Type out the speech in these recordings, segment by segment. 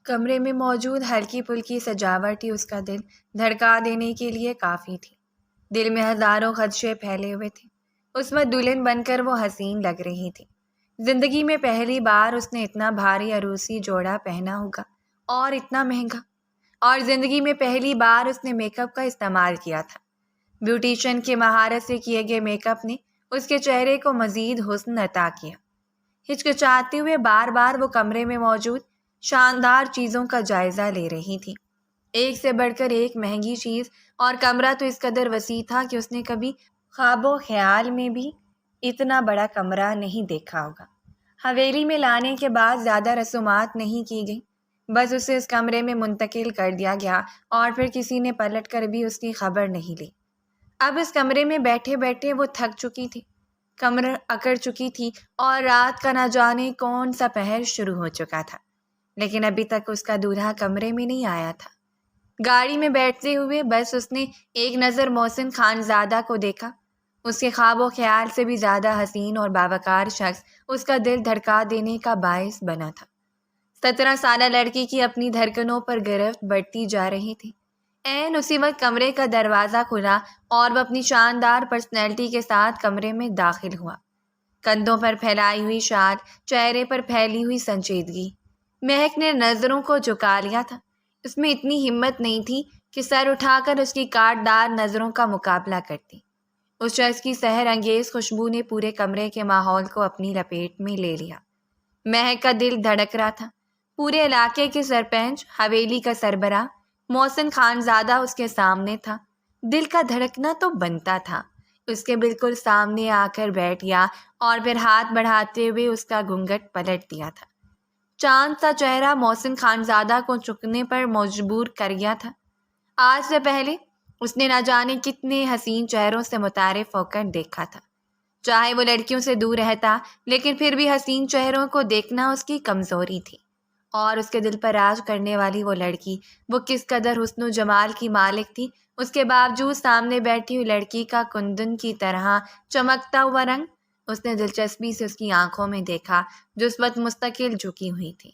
کمرے میں موجود ہلکی پھلکی سجاوٹ ہی اس کا دل دھڑکا دینے کے لیے کافی تھی۔ دل میں ہزاروں خدشے پھیلے ہوئے تھے۔ اس وقت دلہن بن کر وہ حسین لگ رہی تھی۔ زندگی میں پہلی بار اس نے اتنا بھاری عروسی جوڑا پہنا ہوگا اور اتنا مہنگا، اور زندگی میں پہلی بار اس نے میک اپ کا استعمال کیا تھا۔ بیوٹیشین کے مہارت سے کیے گئے میک اپ نے اس کے چہرے کو مزید حسن عطا کیا۔ ہچکچاتے ہوئے بار بار وہ کمرے میں موجود شاندار چیزوں کا جائزہ لے رہی تھی، ایک سے بڑھ کر ایک مہنگی چیز، اور کمرہ تو اس قدر وسیع تھا کہ اس نے کبھی خواب و خیال میں بھی اتنا بڑا کمرہ نہیں دیکھا ہوگا۔ حویلی میں لانے کے بعد زیادہ رسومات نہیں کی گئی، بس اسے اس کمرے میں منتقل کر دیا گیا اور پھر کسی نے پلٹ کر بھی اس کی خبر نہیں لی۔ اب اس کمرے میں بیٹھے بیٹھے وہ تھک چکی تھی، کمر اکڑ چکی تھی، اور رات کا نہ جانے کون سا پہر شروع ہو چکا تھا، لیکن ابھی تک اس کا دولہا کمرے میں نہیں آیا تھا۔ گاڑی میں بیٹھتے ہوئے بس اس نے ایک نظر محسن خانزادہ کو دیکھا۔ اس کے خواب و خیال سے بھی زیادہ حسین اور باوقار شخص اس کا دل دھڑکا دینے کا باعث بنا تھا۔ 17 سالہ لڑکی کی اپنی دھڑکنوں پر گرفت بڑھتی جا رہی تھی۔ عین اسی وقت کمرے کا دروازہ کھلا اور وہ اپنی شاندار پرسنالٹی کے ساتھ کمرے میں داخل ہوا۔ کندھوں پر پھیلائی ہوئی شال، چہرے پر پھیلی ہوئی سنجیدگی۔ مہک نے نظروں کو جھکا لیا تھا۔ اس میں اتنی ہمت نہیں تھی کہ سر اٹھا کر اس کی کاٹدار نظروں کا مقابلہ کرتی۔ اس شخص کی سحر انگیز خوشبو نے پورے کمرے کے ماحول کو اپنی لپیٹ میں لے لیا۔ مہک کا دل دھڑک رہا تھا۔ پورے علاقے کے سرپنچ، حویلی کا سربراہ محسن خانزادہ اس کے سامنے تھا۔ دل کا دھڑکنا تو بنتا تھا۔ اس کے بالکل سامنے آ کر بیٹھ گیا اور پھر ہاتھ بڑھاتے ہوئے اس کا گھونگھٹ پلٹ دیا تھا۔ چاند سا چہرہ محسن خانزادہ کو چکنے پر مجبور کر گیا تھا۔ آج سے پہلے اس نے نہ جانے کتنے حسین چہروں سے متعارف ہو کر دیکھا تھا۔ چاہے وہ لڑکیوں سے دور رہتا، لیکن پھر بھی حسین چہروں کو دیکھنا اس کی کمزوری تھی۔ اور اس کے دل پر راج کرنے والی وہ لڑکی، وہ کس قدر حسن و جمال کی مالک تھی، اس کے باوجود سامنے بیٹھی ہوئی لڑکی کا کندن کی طرح چمکتا ہوا رنگ اس نے دلچسپی سے اس کی آنکھوں میں دیکھا، جو اس وقت مستقل جھکی ہوئی تھی۔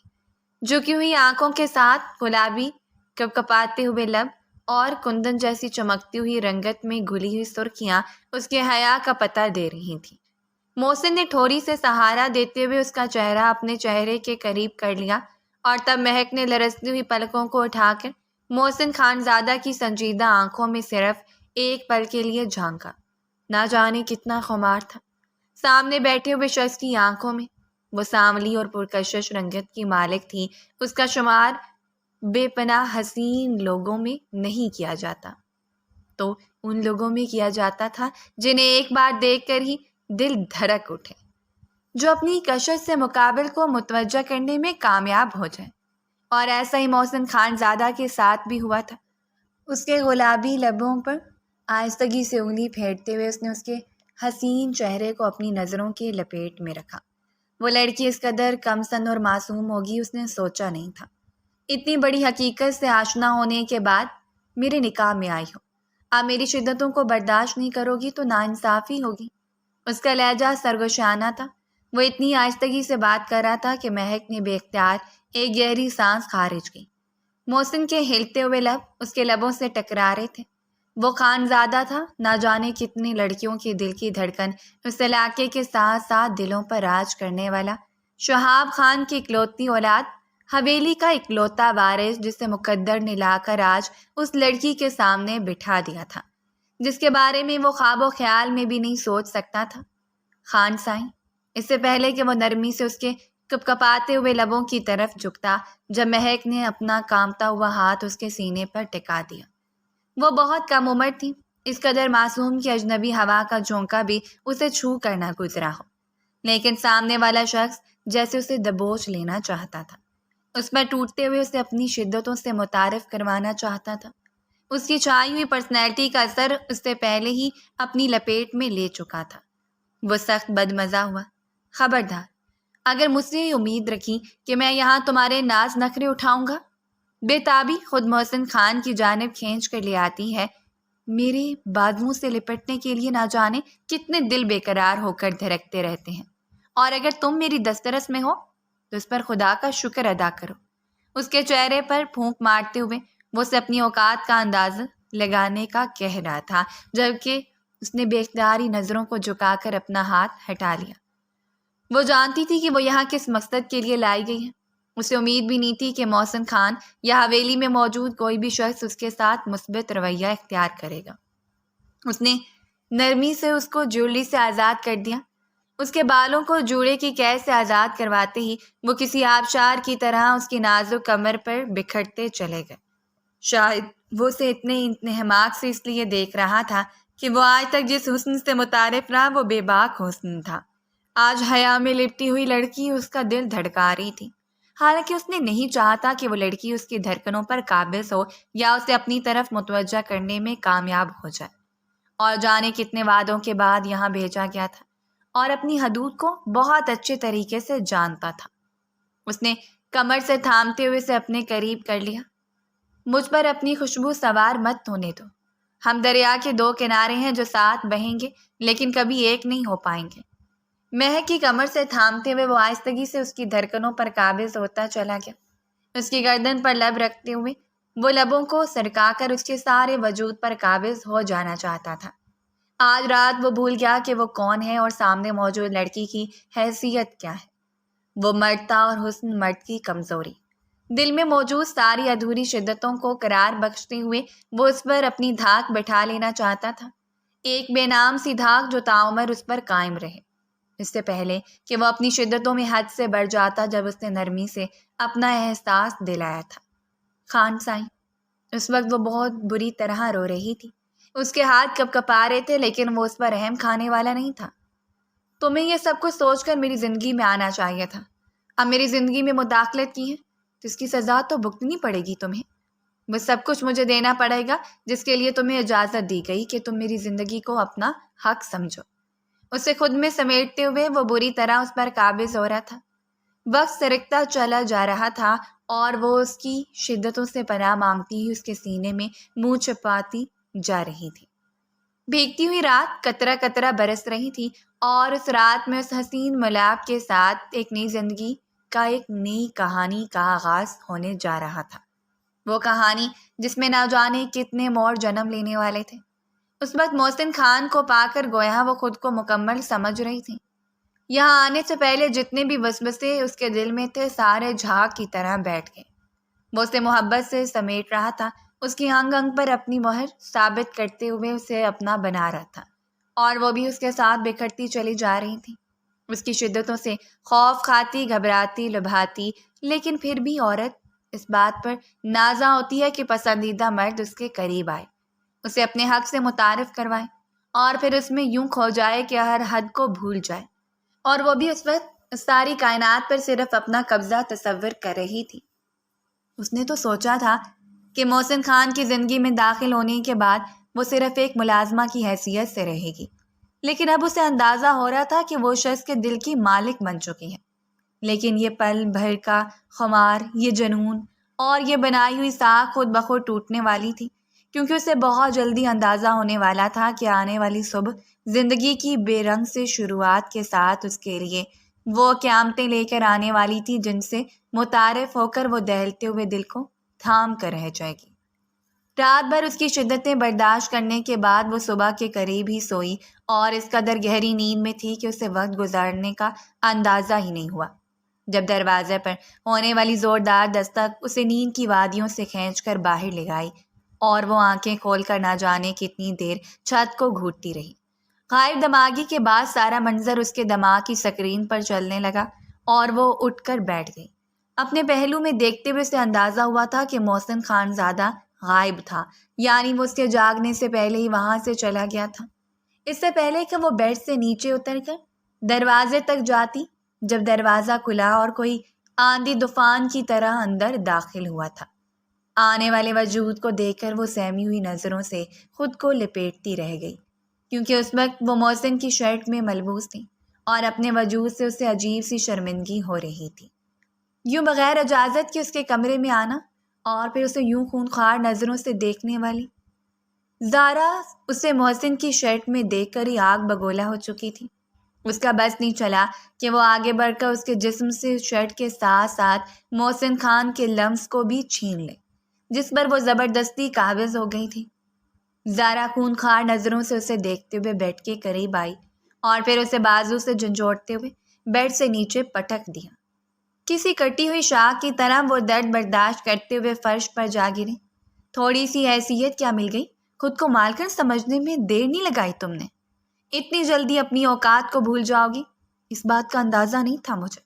جھکی ہوئی آنکھوں کے ساتھ گلابی کپکپاتے ہوئے لب اور کندن جیسی چمکتی ہوئی رنگت میں گھلی ہوئی سرخیاں اس کے حیا کا پتہ دے رہی تھیں۔ محسن نے ٹھوری سے سہارا دیتے ہوئے اس کا چہرہ اپنے چہرے کے قریب کر لیا، اور تب مہک نے لرزتی ہوئی پلکوں کو اٹھا کر محسن خانزادہ کی سنجیدہ آنکھوں میں صرف ایک پل کے لیے جھانکا۔ نہ جانے کتنا خمار تھا سامنے بیٹھے ہوئے شخص کی آنکھوں میں۔ وہ سانولی اور پرکشش رنگت کی مالک تھی۔ اس کا شمار بے پناہ حسین لوگوں میں نہیں کیا جاتا تو ان لوگوں میں کیا جاتا تھا جنہیں ایک بار دیکھ کر ہی دل دھڑک اٹھے، جو اپنی کشش سے مقابل کو متوجہ کرنے میں کامیاب ہو جائے۔ اور ایسا ہی محسن خانزادہ کے ساتھ بھی ہوا تھا۔ اس کے گلابی لبوں پر آہستگی سے انگلی پھیرتے ہوئے اس نے اس کے حسین چہرے کو اپنی نظروں کے لپیٹ میں رکھا۔ وہ لڑکی اس قدر کم سن اور معصوم ہوگی اس نے سوچا نہیں تھا۔ اتنی بڑی حقیقت سے آشنا ہونے کے بعد میرے نکاح میں آئی ہو، آپ میری شدتوں کو برداشت نہیں کرو گی تو ناانصافی ہوگی۔ اس کا لہجہ سرگوشانہ تھا۔ وہ اتنی آہستگی سے بات کر رہا تھا کہ مہک نے بے اختیار ایک گہری سانس خارج کی۔ محسن کے ہلتے ہوئے لب اس کے لبوں سے ٹکرا رہے تھے۔ وہ خانزادہ تھا، نہ جانے کتنی لڑکیوں کی دل کی دھڑکن، اس علاقے کے ساتھ ساتھ دلوں پر راج کرنے والا، شہاب خان کی اکلوتی اولاد، حویلی کا اکلوتا وارث، جسے مقدر نے لا کر آج اس لڑکی کے سامنے بٹھا دیا تھا، جس کے بارے میں وہ خواب و خیال میں بھی نہیں سوچ سکتا تھا۔ خان سائیں، اس سے پہلے کہ وہ نرمی سے اس کے کپکپاتے ہوئے لبوں کی طرف جھکتا، جب مہک نے اپنا کامتا ہوا ہاتھ اس کے سینے پر ٹکا دیا۔ وہ بہت کم عمر تھی، اس قدر معصوم کہ اجنبی ہوا کا جھونکا بھی اسے چھو کر نہ گزرا ہو، لیکن سامنے والا شخص جیسے اسے دبوچ لینا چاہتا تھا، اس پر ٹوٹتے ہوئے اسے اپنی شدتوں سے متعارف کروانا چاہتا تھا۔ اس کی چھائی ہوئی پرسنالٹی کا اثر اس سے پہلے ہی اپنی لپیٹ میں لے چکا تھا۔ وہ سخت بدمزہ ہوا۔ خبردار، اگر مجھ سے یہ امید رکھی کہ میں یہاں تمہارے ناز نخرے اٹھاؤں گا، بے تابی خود محسن خان کی جانب کھینچ کر لے آتی ہے۔ میرے بازوؤں سے لپٹنے کے لیے نہ جانے کتنے دل بے قرار ہو کر دھڑکتے رہتے ہیں، اور اگر تم میری دسترس میں ہو تو اس پر خدا کا شکر ادا کرو۔ اس کے چہرے پر پھونک مارتے ہوئے وہ اسے اپنی اوقات کا اندازہ لگانے کا کہہ رہا تھا، جبکہ اس نے بے اختیاری نظروں کو جھکا کر اپنا ہاتھ ہٹا لیا۔ وہ جانتی تھی کہ وہ یہاں کس مقصد کے لیے لائی گئی ہے۔ اسے امید بھی نہیں تھی کہ محسن خان یا حویلی میں موجود کوئی بھی شخص اس کے ساتھ مثبت رویہ اختیار کرے گا۔ اس نے نرمی سے اس کو جوڑی سے آزاد کر دیا۔ اس کے بالوں کو جوڑے کی قید سے آزاد کرواتے ہی وہ کسی آبشار کی طرح اس کی نازک کمر پر بکھرتے چلے گئے۔ شاید وہ اسے اتنے انہماک سے اس لیے دیکھ رہا تھا کہ وہ آج تک جس حسن سے متعارف رہا وہ بے باک حسن تھا۔ آج حیا میں لپٹی ہوئی لڑکی اس کا دل دھڑکا رہی تھی، حالانکہ اس نے نہیں چاہتا کہ وہ لڑکی اس کی دھڑکنوں پر قابض ہو یا اسے اپنی طرف متوجہ کرنے میں کامیاب ہو جائے۔ اور جانے کتنے وعدوں کے بعد یہاں بھیجا گیا تھا، اور اپنی حدود کو بہت اچھے طریقے سے جانتا تھا۔ اس نے کمر سے تھامتے ہوئے اسے اپنے قریب کر لیا۔ مجھ پر اپنی خوشبو سوار مت ہونے دو۔ ہم دریا کے دو کنارے ہیں جو ساتھ بہیں گے لیکن کبھی ایک نہیں ہو پائیں گے۔ مہک کی کمر سے تھامتے ہوئے وہ آہستگی سے اس کی دھڑکنوں پر قابض ہوتا چلا گیا۔ اس کی گردن پر لب رکھتے ہوئے وہ لبوں کو سرکا کر اس کے سارے وجود پر قابض ہو جانا چاہتا تھا۔ آج رات وہ بھول گیا کہ وہ کون ہے اور سامنے موجود لڑکی کی حیثیت کیا ہے۔ وہ مرد تھا اور حسن مرد کی کمزوری۔ دل میں موجود ساری ادھوری شدتوں کو قرار بخشتے ہوئے وہ اس پر اپنی دھاک بٹھا لینا چاہتا تھا، ایک بے نام سی دھاک جو تاعمر اس پر قائم رہے۔ اس سے پہلے کہ وہ اپنی شدتوں میں حد سے بڑھ جاتا، جب اس نے نرمی سے اپنا احساس دلایا تھا۔ خان سائیں، اس وقت وہ بہت بری طرح رو رہی تھی۔ اس کے ہاتھ کپ کپا رہے تھے لیکن وہ اس پر رحم کھانے والا نہیں تھا۔ تمہیں یہ سب کچھ سوچ کر میری زندگی میں آنا چاہیے تھا۔ اب میری زندگی میں مداخلت کی ہے تو اس کی سزا تو بھگتنی پڑے گی تمہیں۔ وہ سب کچھ مجھے دینا پڑے گا جس کے لیے تمہیں اجازت دی گئی کہ تم میری زندگی کو اپنا حق سمجھو۔ اسے خود میں سمیٹتے ہوئے وہ بری طرح اس پر قابض ہو رہا تھا۔ وقت سرکتا چلا جا رہا تھا اور وہ اس کی شدتوں سے پناہ مانگتی ہی اس کے سینے میں منہ چھپاتی جا رہی تھی۔ بھیگتی ہوئی رات قطرہ قطرہ برس رہی تھی اور اس رات میں اس حسین ملاپ کے ساتھ ایک نئی زندگی کا ایک نئی کہانی کا آغاز ہونے جا رہا تھا۔ وہ کہانی جس میں نہ جانے کتنے موڑ جنم لینے والے تھے۔ اس وقت محسن خان کو پا کر گویا وہ خود کو مکمل سمجھ رہی تھی۔ یہاں آنے سے پہلے جتنے بھی وسوسے اس کے دل میں تھے سارے جھاگ کی طرح بیٹھ گئے۔ وہ اسے محبت سے سمیٹ رہا تھا، اس کی انگ انگ پر اپنی مہر ثابت کرتے ہوئے اسے اپنا بنا رہا تھا، اور وہ بھی اس کے ساتھ بکھرتی چلی جا رہی تھی۔ اس کی شدتوں سے خوف کھاتی، گھبراتی، لبھاتی، لیکن پھر بھی عورت اس بات پر نازاں ہوتی ہے کہ پسندیدہ مرد اس کے قریب آئے، اسے اپنے حق سے متعارف کروائے اور پھر اس میں یوں کھو جائے کہ ہر حد کو بھول جائے۔ اور وہ بھی اس وقت ساری کائنات پر صرف اپنا قبضہ تصور کر رہی تھی۔ اس نے تو سوچا تھا کہ محسن خان کی زندگی میں داخل ہونے کے بعد وہ صرف ایک ملازمہ کی حیثیت سے رہے گی، لیکن اب اسے اندازہ ہو رہا تھا کہ وہ شخص کے دل کی مالک بن چکی ہے۔ لیکن یہ پل بھر کا خمار، یہ جنون اور یہ بنائی ہوئی ساکھ خود بخود ٹوٹنے والی تھی، کیونکہ اسے بہت جلدی اندازہ ہونے والا تھا کہ آنے والی صبح زندگی کی بے رنگ سے شروعات کے ساتھ اس کے لیے وہ قیامتیں لے کر آنے والی تھی جن سے متعارف ہو کر وہ دہلتے ہوئے دل کو تھام کر رہ جائے گی۔ رات بھر اس کی شدتیں برداشت کرنے کے بعد وہ صبح کے قریب ہی سوئی اور اس قدر گہری نیند میں تھی کہ اسے وقت گزارنے کا اندازہ ہی نہیں ہوا۔ جب دروازے پر ہونے والی زوردار دستک اسے نیند کی وادیوں سے کھینچ کر باہر لے آئی اور وہ آنکھیں کھول کر نہ جانے کتنی دیر چھت کو گھوٹتی رہی۔ غائب دماغی کے بعد سارا منظر اس کے دماغ کی سکرین پر چلنے لگا اور وہ اٹھ کر بیٹھ گئی۔ اپنے پہلو میں دیکھتے ہوئے اسے اندازہ ہوا تھا کہ محسن خان زادہ غائب تھا، یعنی وہ اس کے جاگنے سے پہلے ہی وہاں سے چلا گیا تھا۔ اس سے پہلے کہ وہ بیڈ سے نیچے اتر کر دروازے تک جاتی، جب دروازہ کھلا اور کوئی آندھی طوفان کی طرح اندر داخل ہوا تھا۔ آنے والے وجود کو دیکھ کر وہ سہمی ہوئی نظروں سے خود کو لپیٹتی رہ گئی، کیونکہ اس وقت وہ محسن کی شرٹ میں ملبوس تھی اور اپنے وجود سے اسے عجیب سی شرمندگی ہو رہی تھی۔ یوں بغیر اجازت کے اس کے کمرے میں آنا اور پھر اسے یوں خونخوار نظروں سے دیکھنے والی زارا اسے محسن کی شرٹ میں دیکھ کر ہی آگ بگولا ہو چکی تھی۔ اس کا بس نہیں چلا کہ وہ آگے بڑھ کر اس کے جسم سے شرٹ کے ساتھ ساتھ محسن خان کے لمس کو بھی چھین لے، جس پر وہ زبردستی قابض ہو گئی تھی۔ زارا خونخوار نظروں سے اسے دیکھتے ہوئے بیڈ کے قریب آئی اور پھر اسے بازو سے جھنجھوڑتے ہوئے بیڈ سے نیچے پٹک دیا۔ کسی کٹی ہوئی شاخ کی طرح وہ درد برداشت کرتے ہوئے فرش پر جا گری۔ تھوڑی سی حیثیت کیا مل گئی؟ خود کو مالکن سمجھنے میں دیر نہیں لگائی تم نے؟ اتنی جلدی اپنی اوقات کو بھول جاؤ گی؟ اس بات کا اندازہ نہیں تھا مجھے۔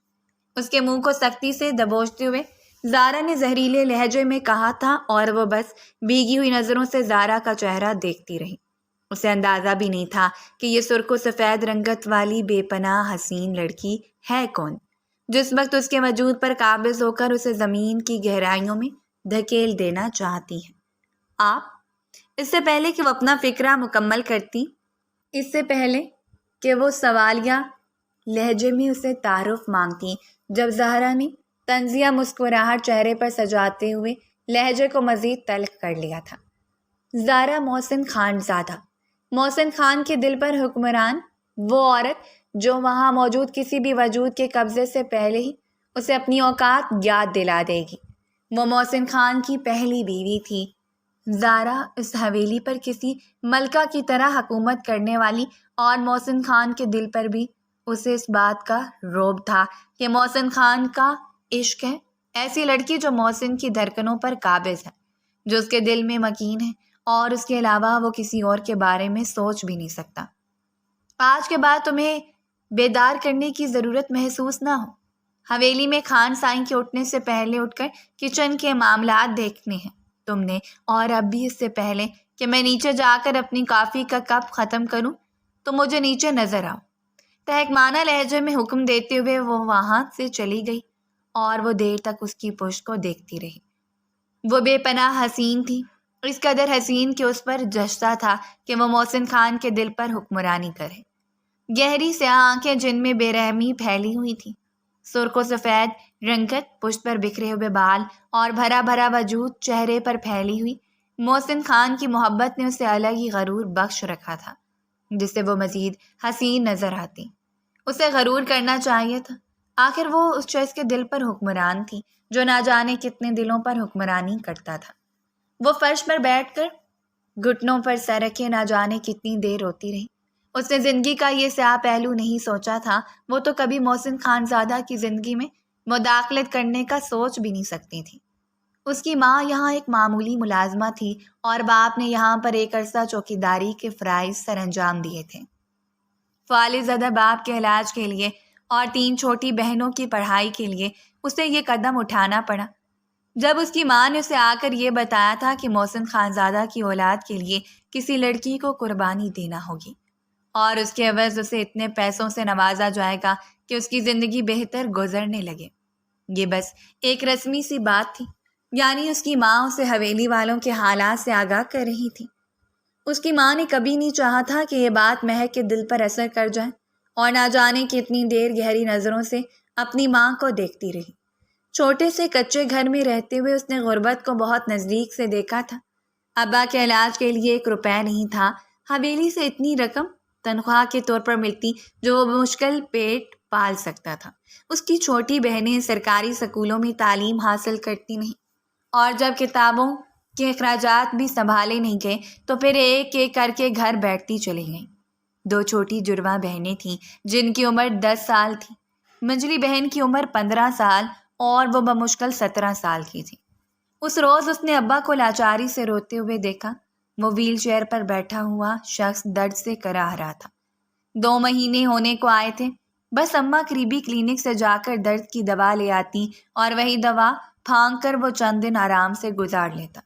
اس کے منہ کو سختی سے دبوچتے ہوئے زارا نے زہریلے لہجے میں کہا تھا اور وہ بس بھیگی ہوئی نظروں سے زارا کا چہرہ دیکھتی رہی۔ اسے اندازہ بھی نہیں تھا کہ یہ سرخ و سفید رنگت والی بے پناہ حسین لڑکی ہے کون، جس وقت اس کے وجود پر قابض ہو کر اسے زمین کی گہرائیوں میں دھکیل دینا چاہتی ہے۔ آپ، اس سے پہلے کہ وہ اپنا فکرہ مکمل کرتی، اس سے پہلے کہ وہ سوالیہ لہجے میں اسے تعارف مانگتی، جب زہرا نے طنزیہ مسکراہٹ چہرے پر سجاتے ہوئے لہجے کو مزید تلخ کر لیا تھا۔ زارا محسن خان زادہ، محسن خان کے دل پر حکمران، وہ عورت جو وہاں موجود کسی بھی وجود کے قبضے سے پہلے ہی اسے اپنی اوقات یاد دلا دے گی۔ وہ محسن خان کی پہلی بیوی تھی۔ زارا اس حویلی پر کسی ملکہ کی طرح حکومت کرنے والی، اور محسن خان کے دل پر بھی اسے اس بات کا رعب تھا کہ محسن خان کا عشق ہے، ایسی لڑکی جو محسن کی دھڑکنوں پر قابض ہے، جو اس کے دل میں مکین ہے اور اس کے علاوہ وہ کسی اور کے بارے میں سوچ بھی نہیں سکتا۔ آج کے بعد تمہیں بیدار کرنے کی ضرورت محسوس نہ ہو۔ حویلی میں خان سائیں کے اٹھنے سے پہلے اٹھ کر کچن کے معاملات دیکھنے ہیں تم نے، اور اب بھی اس سے پہلے کہ میں نیچے جا کر اپنی کافی کا کپ ختم کروں تو مجھے نیچے نظر آؤ۔ تہکمانہ لہجے میں حکم دیتے ہوئے وہ وہاں سے چلی گئی اور وہ دیر تک اس کی پشت کو دیکھتی رہی۔ وہ بے پناہ حسین تھی، اس قدر حسین کہ اس پر جچتا تھا کہ وہ محسن خان کے دل پر حکمرانی کرے۔ گہری سیاہ آنکھیں جن میں بے رحمی پھیلی ہوئی تھی، سرخ و سفید رنگت، پشت پر بکھرے ہوئے بال اور بھرا بھرا وجود چہرے پر پھیلی ہوئی، محسن خان کی محبت نے اسے الگ ہی غرور بخش رکھا تھا، جس سے وہ مزید حسین نظر آتی۔ اسے غرور کرنا چاہیے تھا، آخر وہ اس شخص کے دل پر حکمران تھی جو نہ جانے کتنے دلوں پر حکمرانی کرتا تھا۔ وہ فرش پر بیٹھ کر گھٹنوں پر سر رکھے نہ جانے کتنی دیر روتی رہی۔ اس نے زندگی کا یہ سیاہ پہلو نہیں سوچا تھا، وہ تو کبھی محسن خان زادہ کی زندگی میں مداخلت کرنے کا سوچ بھی نہیں سکتی تھی۔ اس کی ماں یہاں ایک معمولی ملازمہ تھی اور باپ نے یہاں پر ایک عرصہ چوکیداری کے فرائض سر انجام دیے تھے۔ فالج زدہ باپ کے علاج کے لیے اور 3 چھوٹی بہنوں کی پڑھائی کے لیے اسے یہ قدم اٹھانا پڑا۔ جب اس کی ماں نے اسے آ کر یہ بتایا تھا کہ محسن خان زادہ کی اولاد کے لیے کسی لڑکی کو قربانی دینا ہوگی اور اس کے عوض اسے اتنے پیسوں سے نوازا جائے گا کہ اس کی زندگی بہتر گزرنے لگے، یہ بس ایک رسمی سی بات تھی، یعنی اس کی ماں اسے حویلی والوں کے حالات سے آگاہ کر رہی تھی۔ اس کی ماں نے کبھی نہیں چاہا تھا کہ یہ بات مہک کے دل پر اثر کر جائے، اور نہ جانے کتنی دیر گہری نظروں سے اپنی ماں کو دیکھتی رہی۔ چھوٹے سے کچے گھر میں رہتے ہوئے اس نے غربت کو بہت نزدیک سے دیکھا تھا۔ ابا کے علاج کے لیے 1 روپے نہیں تھا، حویلی سے اتنی رقم تنخواہ کے طور پر ملتی جو وہ مشکل پیٹ پال سکتا تھا۔ اس کی چھوٹی بہنیں سرکاری سکولوں میں تعلیم حاصل کرتی نہیں، اور جب کتابوں کے اخراجات بھی سنبھالے نہیں گئے تو پھر ایک ایک کر کے گھر بیٹھتی چلی گئیں۔ 2 چھوٹی جڑواں بہنیں تھیں جن کی عمر 10 سال تھی، منجلی بہن کی عمر 15 سال اور وہ بمشکل 17 سال کی تھی۔ اس روز اس نے ابا کو لاچاری سے روتے ہوئے دیکھا۔ وہ ویل چیئر پر بیٹھا ہوا شخص درد سے کراہ رہا تھا۔ 2 مہینے ہونے کو آئے تھے، بس اماں قریبی کلینک سے جا کر درد کی دوا لے آتی اور وہی دوا پھانک کر وہ چند دن آرام سے گزار لیتا،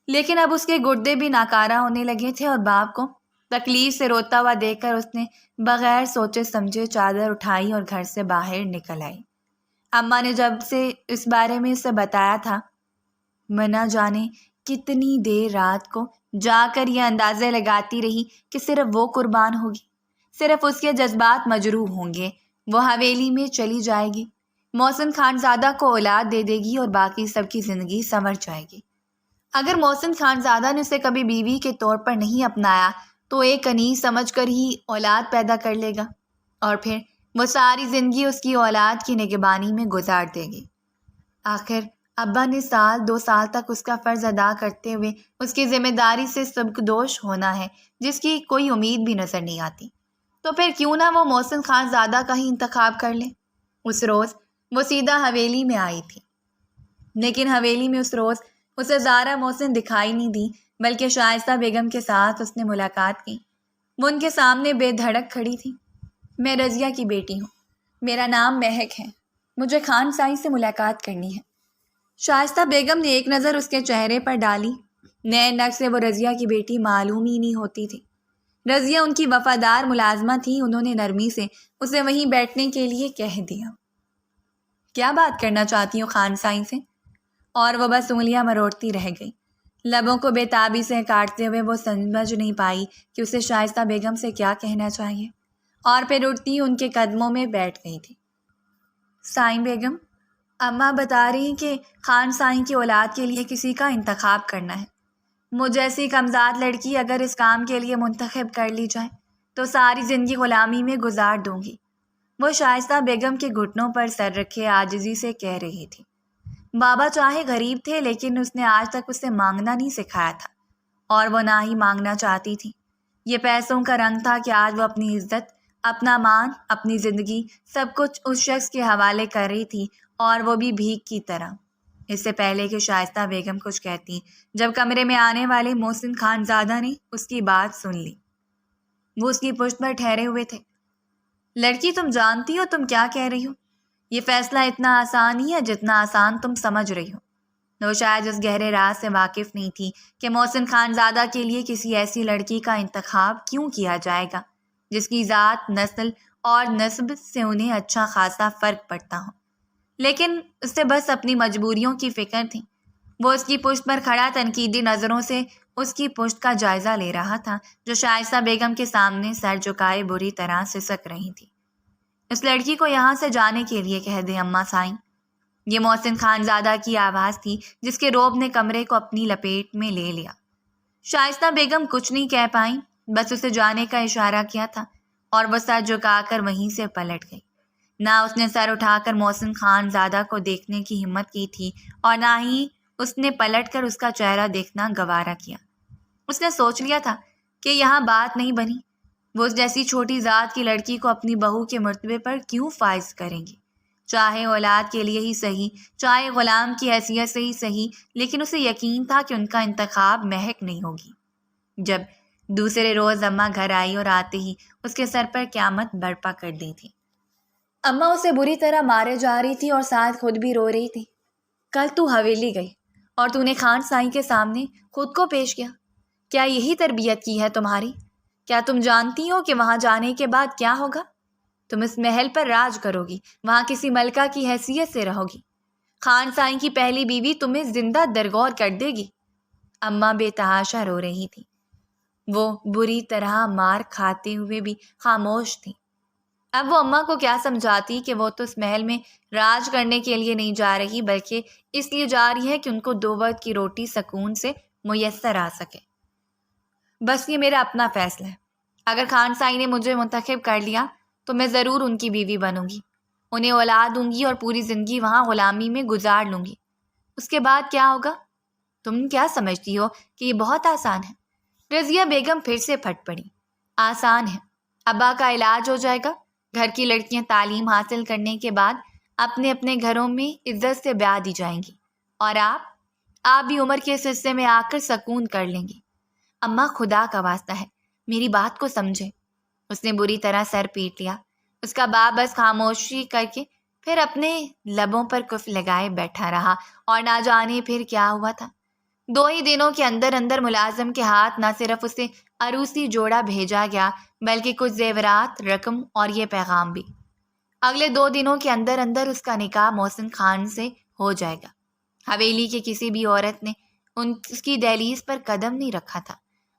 لیکن اب اس کے گردے بھی ناکارہ ہونے لگے تھے اور باپ کو تکلیف سے روتا ہوا دیکھ کر اس نے بغیر سوچے سمجھے چادر اٹھائی اور گھر سے باہر نکل آئی۔ اماں نے جب سے اس بارے میں اسے بتایا تھا، میں نہ جانے کتنی دیر رات کو جا کر یہ اندازے لگاتی رہی کہ صرف وہ قربان ہوگی، صرف اس کے جذبات مجروح ہوں گے، وہ حویلی میں چلی جائے گی، محسن خان زادہ کو اولاد دے دے گی اور باقی سب کی زندگی سنور جائے گی۔ اگر محسن خان زادہ نے اسے کبھی بیوی کے طور پر نہیں اپنایا تو ایک انیس سمجھ کر ہی اولاد پیدا کر لے گا۔ اور پھر وہ ساری زندگی اس کی اولاد کی نگہبانی میں گزار دے گی۔ آخر ابا نے 2 سال تک اس کا فرض ادا کرتے ہوئے اس کی ذمہ داری سے سبکدوش ہونا ہے، جس کی کوئی امید بھی نظر نہیں آتی۔ تو پھر کیوں نہ وہ محسن خان زادہ کا ہی انتخاب کر لیں۔ اس روز وہ سیدھا حویلی میں آئی تھی، لیکن حویلی میں اس روز اسے زارا محسن دکھائی نہیں دی، بلکہ شائستہ بیگم کے ساتھ اس نے ملاقات کی۔ وہ ان کے سامنے بے دھڑک کھڑی تھی۔ میں رضیہ کی بیٹی ہوں، میرا نام مہک ہے، مجھے خان سائیں سے ملاقات کرنی ہے۔ شائستہ بیگم نے ایک نظر اس کے چہرے پر ڈالی۔ نئے نگ سے وہ رضیہ کی بیٹی معلوم ہی نہیں ہوتی تھی۔ رضیہ ان کی وفادار ملازمہ تھی، انہوں نے نرمی سے اسے وہیں بیٹھنے کے لیے کہہ دیا۔ کیا بات کرنا چاہتی ہوں خان سائیں سے؟ اور وہ بس انگلیاں مروڑتی رہ گئی۔ لبوں کو بے تابی سے کاٹتے ہوئے وہ سمجھ نہیں پائی کہ اسے شائستہ بیگم سے کیا کہنا چاہیے، اور پھر اٹھتی ان کے قدموں میں بیٹھ گئی تھی۔ سائیں بیگم، اماں بتا رہی ہیں کہ خان سائیں کی اولاد کے لیے کسی کا انتخاب کرنا ہے۔ مجھ جیسی کمزاد لڑکی اگر اس کام کے لیے منتخب کر لی جائے تو ساری زندگی غلامی میں گزار دوں گی۔ وہ شائستہ بیگم کے گھٹنوں پر سر رکھے عاجزی سے کہہ رہی تھی۔ بابا چاہے غریب تھے، لیکن اس نے آج تک اسے مانگنا نہیں سکھایا تھا، اور وہ نہ ہی مانگنا چاہتی تھی۔ یہ پیسوں کا رنگ تھا کہ آج وہ اپنی عزت، اپنا مان، اپنی زندگی، سب کچھ اس شخص کے حوالے کر رہی تھی، اور وہ بھی بھیک کی طرح۔ اس سے پہلے کہ شائستہ بیگم کچھ کہتی، جب کمرے میں آنے والے محسن خان زادہ نے اس کی بات سن لی۔ وہ اس کی پشت پر ٹھہرے ہوئے تھے۔ لڑکی، تم جانتی ہو تم کیا کہہ رہی ہو؟ یہ فیصلہ اتنا آسان نہیں ہے جتنا آسان تم سمجھ رہی ہو۔ وہ شاید اس گہرے راز سے واقف نہیں تھی کہ محسن خان زادہ کے لیے کسی ایسی لڑکی کا انتخاب کیوں کیا جائے گا جس کی ذات، نسل اور نسب سے انہیں اچھا خاصا فرق پڑتا ہو۔ لیکن اس سے بس اپنی مجبوریوں کی فکر تھی۔ وہ اس کی پشت پر کھڑا تنقیدی نظروں سے اس کی پشت کا جائزہ لے رہا تھا، جو شائستہ بیگم کے سامنے سر جھکائے بری طرح سسک رہی تھی۔ اس لڑکی کو یہاں سے جانے کے لیے کہہ دیں اماں سائیں۔ یہ محسن خان زادہ کی آواز تھی، جس کے روب نے کمرے کو اپنی لپیٹ میں لے لیا۔ شائستہ بیگم کچھ نہیں کہہ پائیں، بس اسے جانے کا اشارہ کیا تھا، اور وہ سر جھکا کر وہیں سے پلٹ گئی۔ نہ اس نے سر اٹھا کر محسن خان زادہ کو دیکھنے کی ہمت کی تھی، اور نہ ہی اس نے پلٹ کر اس کا چہرہ دیکھنا گوارا کیا۔ اس نے سوچ لیا تھا کہ یہاں بات نہیں بنی۔ وہ اس جیسی چھوٹی ذات کی لڑکی کو اپنی بہو کے مرتبے پر کیوں فائز کریں گی؟ چاہے اولاد کے لیے ہی صحیح، چاہے غلام کی حیثیت سے ہی صحیح، لیکن اسے یقین تھا کہ ان کا انتخاب مہک نہیں ہوگی۔ جب دوسرے روز اماں گھر آئی اور آتے ہی اس کے سر پر قیامت برپا کر دی تھی۔ اماں اسے بری طرح مارے جا رہی تھی اور ساتھ خود بھی رو رہی تھی۔ کل تو حویلی گئی اور تو نے خان سائیں کے سامنے خود کو پیش کیا۔ کیا یہی تربیت کی ہے تمہاری؟ کیا تم جانتی ہو کہ وہاں جانے کے بعد کیا ہوگا؟ تم اس محل پر راج کرو گی، وہاں کسی ملکہ کی حیثیت سے رہو گی۔ خان سائیں کی پہلی بیوی تمہیں زندہ درگور کر دے گی۔ اماں بے تحاشا رو رہی تھی۔ وہ بری طرح مار کھاتے ہوئے بھی خاموش تھی۔ اب وہ اماں کو کیا سمجھاتی کہ وہ تو اس محل میں راج کرنے کے لیے نہیں جا رہی، بلکہ اس لیے جا رہی ہے کہ ان کو 2 وقت کی روٹی سکون سے میسر آ سکے۔ بس یہ میرا اپنا فیصلہ ہے۔ اگر خان سائیں نے مجھے منتخب کر لیا تو میں ضرور ان کی بیوی بنوں گی، انہیں اولاد دوں گی اور پوری زندگی وہاں غلامی میں گزار لوں گی۔ اس کے بعد کیا ہوگا؟ تم کیا سمجھتی ہو کہ یہ بہت آسان ہے؟ رضیہ بیگم پھر سے پھٹ پڑی۔ آسان ہے، ابا کا علاج ہو جائے گا، گھر کی لڑکیاں تعلیم حاصل کرنے کے بعد اپنے اپنے گھروں میں عزت سے بیاہ دی جائیں گی، اور آپ بھی عمر کے اس حصے میں آ کر سکون کر لیں گی۔ اماں، خدا کا واسطہ ہے، میری بات کو سمجھے۔ اس نے بری طرح سر پیٹ لیا۔ اس کا باپ بس خاموشی کر کے پھر اپنے لبوں پر کف لگائے بیٹھا رہا، اور نہ جانے پھر کیا ہوا تھا۔ 2 ہی دنوں کے اندر اندر ملازم کے ہاتھ نہ صرف اسے عروسی جوڑا بھیجا گیا، بلکہ کچھ زیورات، رقم اور یہ پیغام بھی۔ اگلے 2 دنوں کے اندر اندر اس کا نکاح محسن خان سے ہو جائے گا۔ حویلی کی کسی بھی عورت نے اس کی دہلیز پر قدم نہیں رکھا تھا۔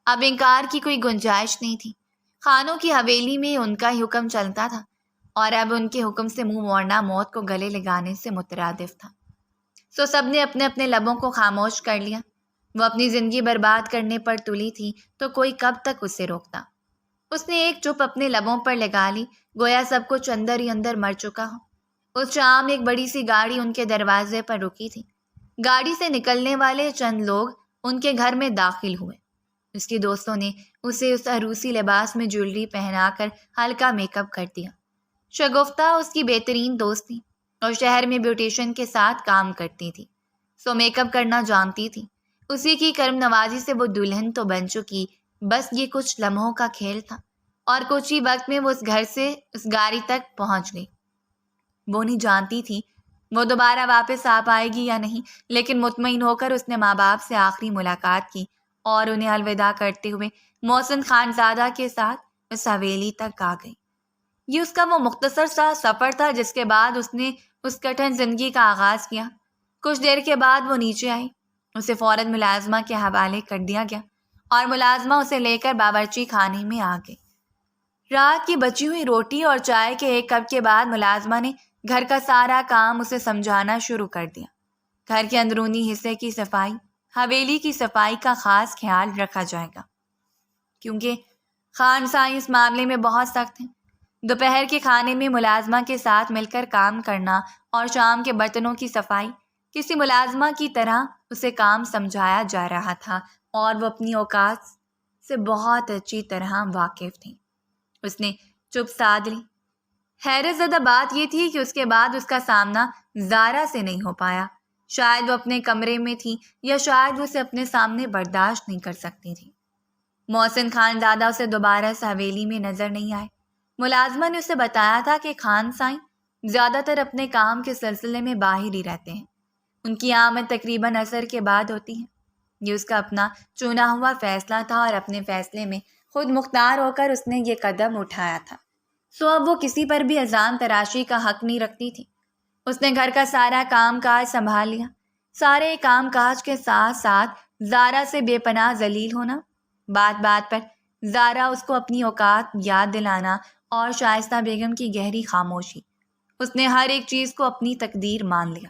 اب انکار کی کوئی گنجائش نہیں تھی۔ خانوں کی حویلی میں ان کا ہی حکم چلتا تھا، اور اب ان کے حکم سے منہ موڑنا موت کو گلے لگانے سے مترادف تھا۔ سو سب نے اپنے اپنے لبوں کو خاموش کر لیا۔ وہ اپنی زندگی برباد کرنے پر تلی تھی، تو کوئی کب تک اسے روکتا؟ اس نے ایک چپ اپنے لبوں پر لگا لی، گویا سب کچھ اندر ہی اندر مر چکا ہو۔ اس شام ایک بڑی سی گاڑی ان کے دروازے پر رکی تھی۔ گاڑی سے نکلنے والے چند لوگ ان کے گھر میں داخل ہوئے۔ اس کے دوستوں نے اسے اس عروسی لباس میں جویلری پہنا کر ہلکا میک اپ کر دیا۔ شگفتہ اس کی بہترین دوست تھی اور شہر میں بیوٹیشین کے ساتھ کام کرتی تھی، سو میک اپ کرنا جانتی تھی۔ اسی کی کرم نوازی سے وہ دلہن تو بن چکی، بس یہ کچھ لمحوں کا کھیل تھا، اور کچھ ہی وقت میں وہ اس گھر سے اس گاڑی تک پہنچ گئی۔ وہ نہیں جانتی تھی وہ دوبارہ واپس آ پائے گی یا نہیں، لیکن مطمئن ہو کر اس نے ماں باپ سے آخری ملاقات کی اور انہیں الوداع کرتے ہوئے محسن خان زادہ کے ساتھ اس حویلی تک آ گئی۔ یہ اس کا وہ مختصر سا سفر تھا جس کے بعد اس نے اس کٹھن زندگی کا آغاز کیا۔ کچھ دیر کے بعد وہ نیچے آئی، اسے فوراً ملازمہ کے حوالے کر دیا گیا اور ملازمہ اسے لے کر باورچی خانے میں آ گئی۔ رات کی بچی ہوئی روٹی اور چائے کے ایک کپ کے بعد ملازمہ نے گھر کا سارا کام اسے سمجھانا شروع کر دیا۔ گھر کے اندرونی حصے کی صفائی، حویلی کی صفائی کا خاص خیال رکھا جائے گا، کیونکہ خان سائیں اس معاملے میں بہت سخت ہیں۔ دوپہر کے کھانے میں ملازمہ کے ساتھ مل کر کام کرنا اور شام کے برتنوں کی صفائی کسی ملازمہ کی طرح اسے کام سمجھایا جا رہا تھا، اور وہ اپنی اوقات سے بہت اچھی طرح واقف تھی۔ اس نے چپ سادھ لی۔ حیرت زدہ بات یہ تھی کہ اس کے بعد اس کا سامنا زارا سے نہیں ہو پایا۔ شاید وہ اپنے کمرے میں تھی، یا شاید وہ اسے اپنے سامنے برداشت نہیں کر سکتی تھی۔ محسن خان زادہ اسے دوبارہ اس حویلی میں نظر نہیں آئے۔ ملازمہ نے اسے بتایا تھا کہ خان سائیں زیادہ تر اپنے کام کے سلسلے میں باہر ہی رہتے ہیں، ان کی آمد تقریباً عصر کے بعد ہوتی ہے۔ یہ اس کا اپنا چنا ہوا فیصلہ تھا، اور اپنے فیصلے میں خود مختار ہو کر اس نے یہ قدم اٹھایا تھا، سو اب وہ کسی پر بھی الزام تراشی کا حق نہیں رکھتی تھی۔ اس نے گھر کا سارا کام کاج سنبھال لیا۔ سارے کام کاج کے ساتھ ساتھ زارا سے بے پناہ ذلیل ہونا، بات بات پر زارا اس کو اپنی اوقات یاد دلانا، اور شائستہ بیگم کی گہری خاموشی، اس نے ہر ایک چیز کو اپنی تقدیر مان لیا۔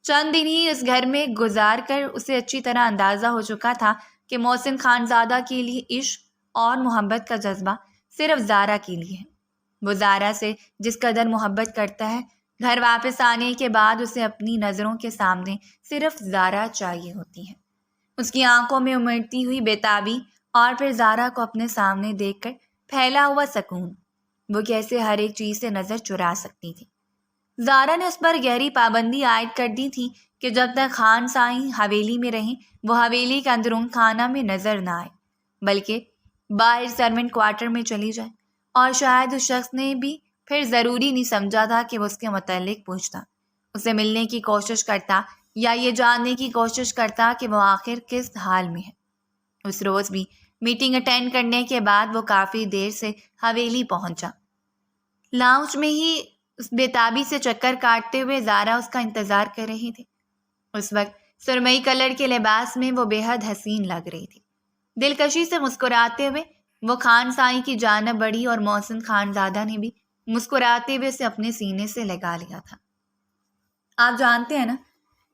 چند دن ہی اس گھر میں گزار کر اسے اچھی طرح اندازہ ہو چکا تھا کہ محسن خان زادہ کے لیے عشق اور محبت کا جذبہ صرف زارا کے لیے ہے۔ وہ زارا سے جس قدر محبت کرتا ہے، گھر واپس آنے کے بعد اسے اپنی نظروں کے سامنے صرف زارا چاہیے ہوتی ہے۔ اس کی آنکھوں میں امڑتی ہوئی بےتابی، اور پھر زارا کو اپنے سامنے دیکھ کر پھیلا ہوا سکون، وہ کیسے ہر ایک چیز سے نظر چرا سکتی تھی۔ زارا نے اس پر گہری پابندی عائد کر دی تھی کہ جب تک خان سائیں حویلی میں رہیں، وہ حویلی کے اندرون خانہ میں نظر نہ آئے، بلکہ باہر سرونٹ کوارٹر میں چلی جائے۔ اور شاید اس شخص نے بھی پھر ضروری نہیں سمجھا تھا کہ وہ اس کے متعلق پوچھتا، اسے ملنے کی کوشش کرتا، یا یہ جاننے کی کوشش کرتا کہ وہ آخر کس حال میں ہے۔ اس روز بھی میٹنگ اٹینڈ کرنے کے بعد وہ کافی دیر سے حویلی پہنچا۔ لاؤنج میں ہی اس بےتابی سے چکر کاٹتے ہوئے زارا اس کا انتظار کر رہی تھی۔ اس وقت سرمئی کلر کے لباس میں وہ بے حد حسین لگ رہی تھی۔ دلکشی سے مسکراتے ہوئے وہ خان سائیں کی جانب بڑھی، اور محسن خان زادہ نے بھی مسکراتے ہوئے اسے اپنے سینے سے لگا لیا تھا۔ آپ جانتے ہیں نا